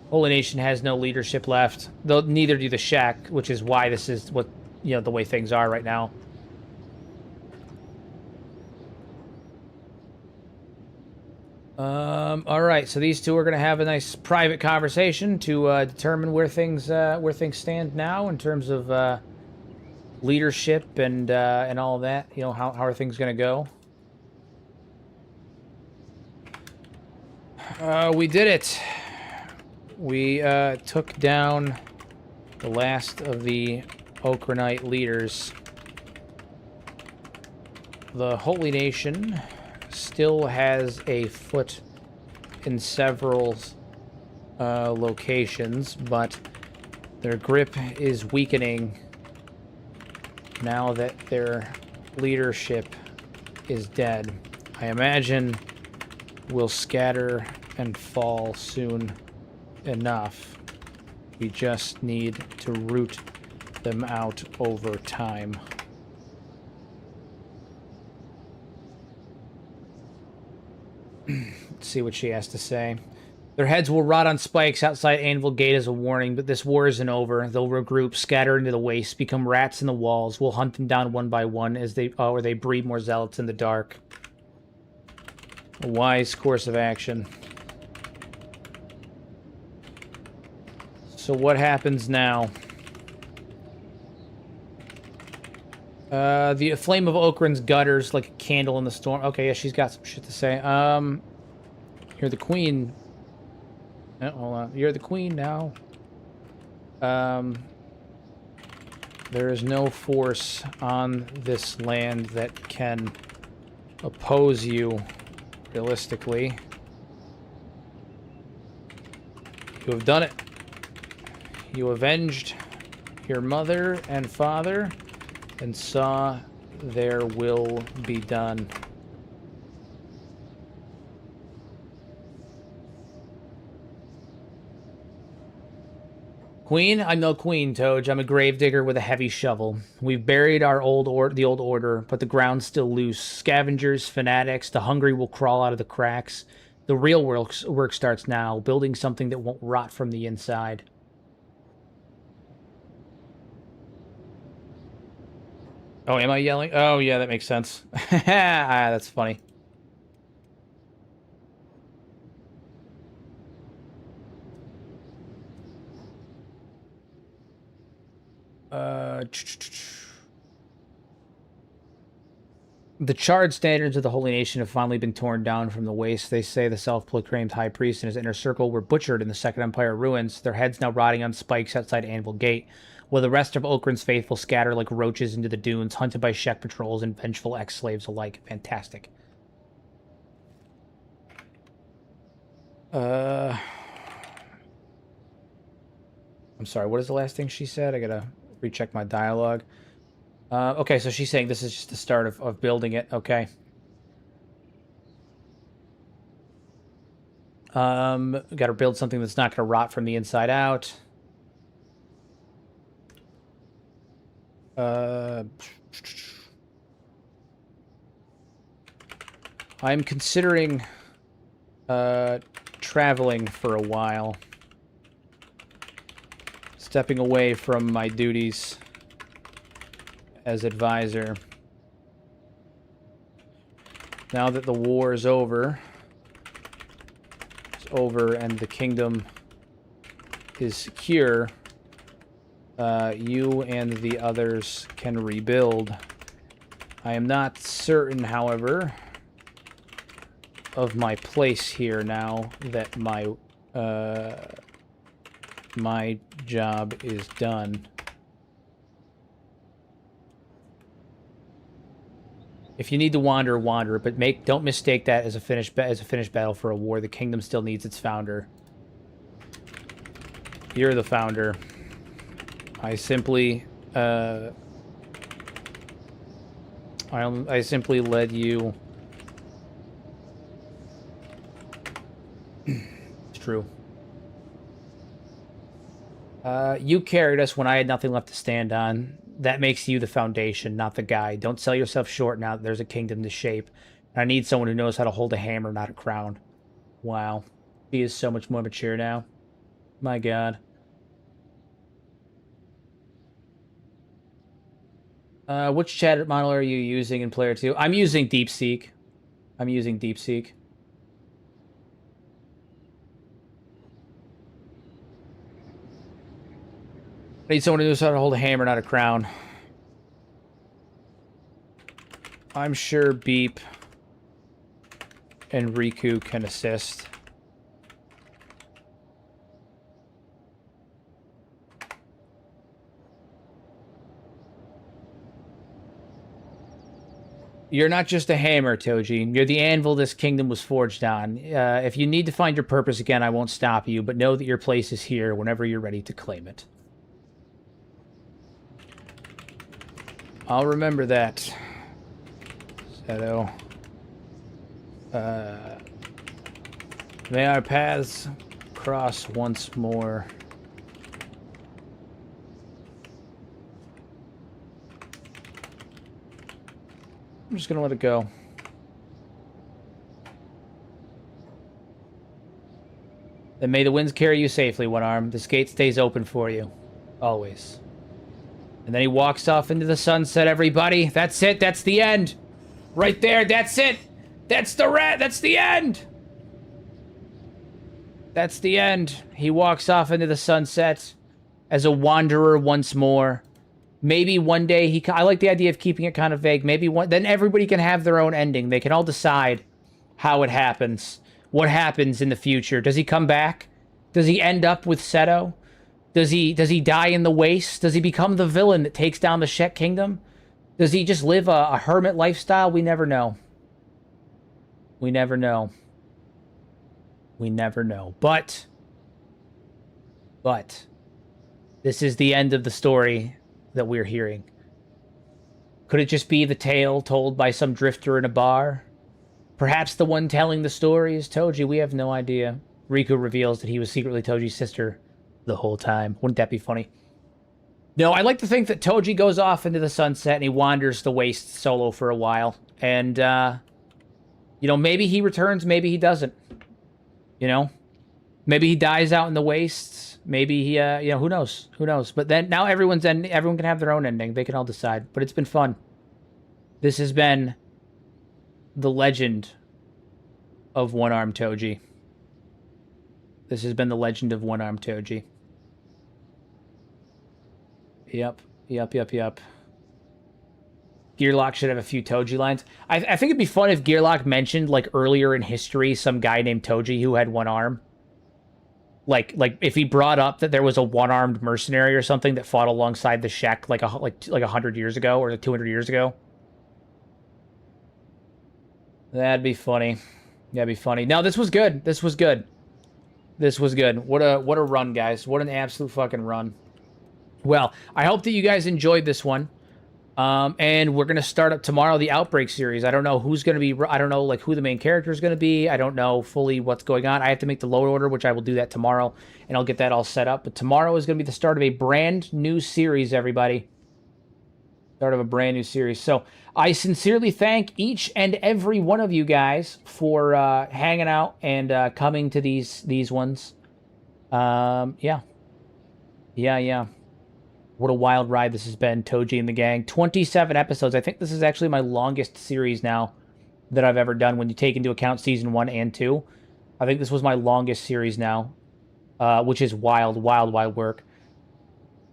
Holy Nation has no leadership left. Though neither do the Shek, which is why this is what, you know, the way things are right now. All right, so these two are going to have a nice private conversation to determine where things stand now in terms of leadership and all of that. You know, how are things going to go? We did it. We took down the last of the Okranite leaders. The Holy Nation still has a foot in several locations, but their grip is weakening now that their leadership is dead. I imagine we'll scatter and fall soon. enough. We just need to root them out over time. Let's see what she has to say. Their heads will rot on spikes outside Anvil Gate as a warning, but this war isn't over. They'll regroup, scatter into the waste, become rats in the walls. We'll hunt them down one by one as they breed more zealots in the dark. A wise course of action. So what happens now? The flame of Okran's gutters like a candle in the storm. Okay, yeah, she's got some shit to say. You're the queen. Oh, hold on. You're the queen now. There is no force on this land that can oppose you, realistically. You have done it. You avenged your mother and father and saw their will be done. Queen? I'm no queen, Toji. I'm a gravedigger with a heavy shovel. We've buried our the old order, but the ground's still loose. Scavengers, fanatics, the hungry will crawl out of the cracks. The real work starts now, building something that won't rot from the inside. Oh, am I yelling? Oh, yeah, that makes sense. That's funny. The charred standards of the Holy Nation have finally been torn down from the waste. They say the self-proclaimed High Priest and his inner circle were butchered in the Second Empire ruins, their heads now rotting on spikes outside Anvil Gate, while the rest of Okran's faithful scatter like roaches into the dunes, hunted by Shek patrols and vengeful ex-slaves alike. Fantastic. I'm sorry, what is the last thing she said? I gotta recheck my dialogue. Okay, so she's saying this is just the start of building it. Okay. Gotta build something that's not gonna rot from the inside out. I'm considering traveling for a while. Stepping away from my duties as advisor. Now that the war is over, and the kingdom is secure, you and the others can rebuild. I am not certain, however, of my place here now that my job is done. If you need to wander, wander, but don't mistake that as a finished battle for a war. The kingdom still needs its founder. You're the founder. I simply I simply led you. It's true. You carried us when I had nothing left to stand on. That makes you the foundation, not the guy. Don't sell yourself short now that there's a kingdom to shape. I need someone who knows how to hold a hammer, not a crown. Wow. He is so much more mature now. My god. Which chat model are you using in Player 2? I'm using DeepSeek. I need someone who knows how to hold a hammer, not a crown. I'm sure Beep and Riku can assist. You're not just a hammer, Toji. You're the anvil this kingdom was forged on. If you need to find your purpose again, I won't stop you, but know that your place is here whenever you're ready to claim it. I'll remember that. Seto. May our paths cross once more. I'm just gonna let it go. Then may the winds carry you safely, One Arm. This gate stays open for you. Always. And then he walks off into the sunset, everybody. That's it. That's the end. Right there. That's it. That's the end. That's the end. He walks off into the sunset as a wanderer once more. Maybe one day I like the idea of keeping it kind of vague. Maybe then everybody can have their own ending. They can all decide how it happens. What happens in the future? Does he come back? Does he end up with Seto? Does he die in the waste? Does he become the villain that takes down the Shek Kingdom? Does he just live a hermit lifestyle? We never know. We never know. We never know. But this is the end of the story that we're hearing. Could it just be the tale told by some drifter in a bar? Perhaps the one telling the story is Toji. We have no idea. Riku reveals that he was secretly Toji's sister the whole time. Wouldn't that be funny? No, I like to think that Toji goes off into the sunset and he wanders the waste solo for a while. And, you know, maybe he returns, maybe he doesn't. You know? Maybe he dies out in the wastes. Maybe he, you know, who knows? Who knows? But then, now everyone can have their own ending. They can all decide. But it's been fun. This has been the legend of One-Armed Toji. This has been the legend of One-Armed Toji. Yep. Gearlock should have a few Toji lines. I think it'd be fun if Gearlock mentioned, like, earlier in history, some guy named Toji who had one arm. Like if he brought up that there was a one-armed mercenary or something that fought alongside the Shek like 100 years ago or 200 years ago. That'd be funny. That'd be funny. No, this was good. This was good. This was good. What a run, guys. What an absolute fucking run. Well, I hope that you guys enjoyed this one. And we're going to start up tomorrow the Outbreak series. I don't know who's going to be... I don't know, like, who the main character is going to be. I don't know fully what's going on. I have to make the load order, which I will do that tomorrow, and I'll get that all set up. But tomorrow is going to be the start of a brand new series, everybody. Start of a brand new series. So I sincerely thank each and every one of you guys for hanging out and coming to these ones. Yeah. What a wild ride this has been, Toji and the gang. 27 episodes. I think this is actually my longest series now that I've ever done when you take into account Season 1 and 2. I think this was my longest series now, which is wild work.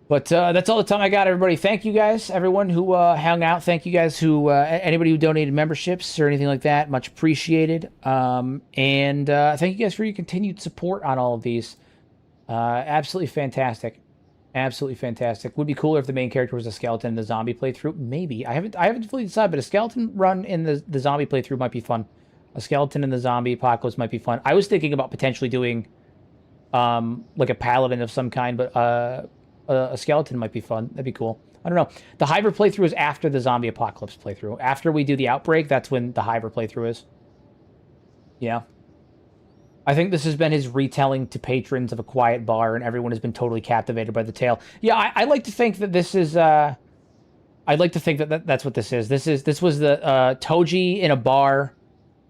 But that's all the time I got, everybody. Thank you guys, everyone who hung out. Thank you guys anybody who donated memberships or anything like that. Much appreciated. And thank you guys for your continued support on all of these. Absolutely fantastic. Absolutely fantastic. Would be cooler if the main character was a skeleton in the zombie playthrough. Maybe. I haven't fully decided, but a skeleton run in the zombie playthrough might be fun. A skeleton in the zombie apocalypse might be fun. I was thinking about potentially doing like a paladin of some kind, but a skeleton might be fun. That'd be cool. I don't know. The Hyver playthrough is after the zombie apocalypse playthrough. After we do the Outbreak, that's when the Hyver playthrough is. Yeah. I think this has been his retelling to patrons of a quiet bar, and everyone has been totally captivated by the tale. Yeah, I like to think that this is... I'd like to think that that's what this is. This was the Toji in a bar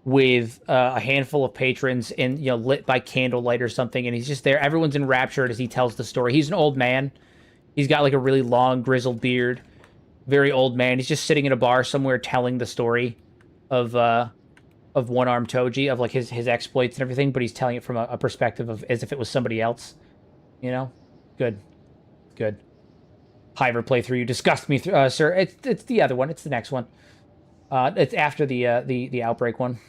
with a handful of patrons and, you know, lit by candlelight or something, and he's just there. Everyone's enraptured as he tells the story. He's an old man. He's got like a really long grizzled beard. Very old man. He's just sitting in a bar somewhere telling the story of One-Armed Toji, of like his exploits and everything, but he's telling it from a perspective of as if it was somebody else. You know? Good. Hyver playthrough, you disgust me, sir. It's the other one. It's the next one. It's after the Outbreak one.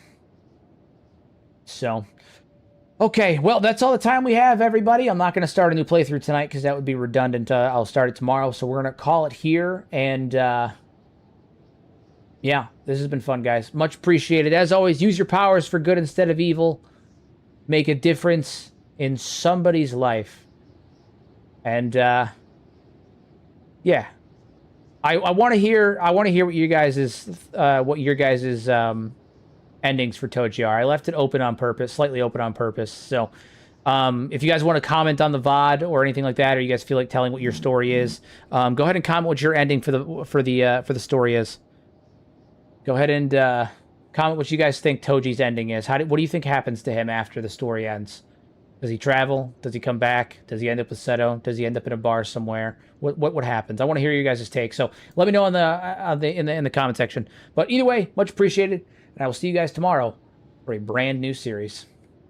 So, okay, well, that's all the time we have, everybody. I'm not going to start a new playthrough tonight because that would be redundant. I'll start it tomorrow, so we're going to call it here, and yeah, this has been fun, guys. Much appreciated. As always, use your powers for good instead of evil. Make a difference in somebody's life. And, yeah. I want to hear what your guys' endings for Toji are. I left it open on purpose, slightly open on purpose. So If you guys want to comment on the VOD or anything like that, or you guys feel like telling what your story is, go ahead and comment what your ending for the story is. Go ahead and comment what you guys think Toji's ending is. What do you think happens to him after the story ends? Does he travel? Does he come back? Does he end up with Seto? Does he end up in a bar somewhere? What happens? I want to hear your guys' take. So let me know in the comment section. But either way, much appreciated, and I will see you guys tomorrow for a brand new series.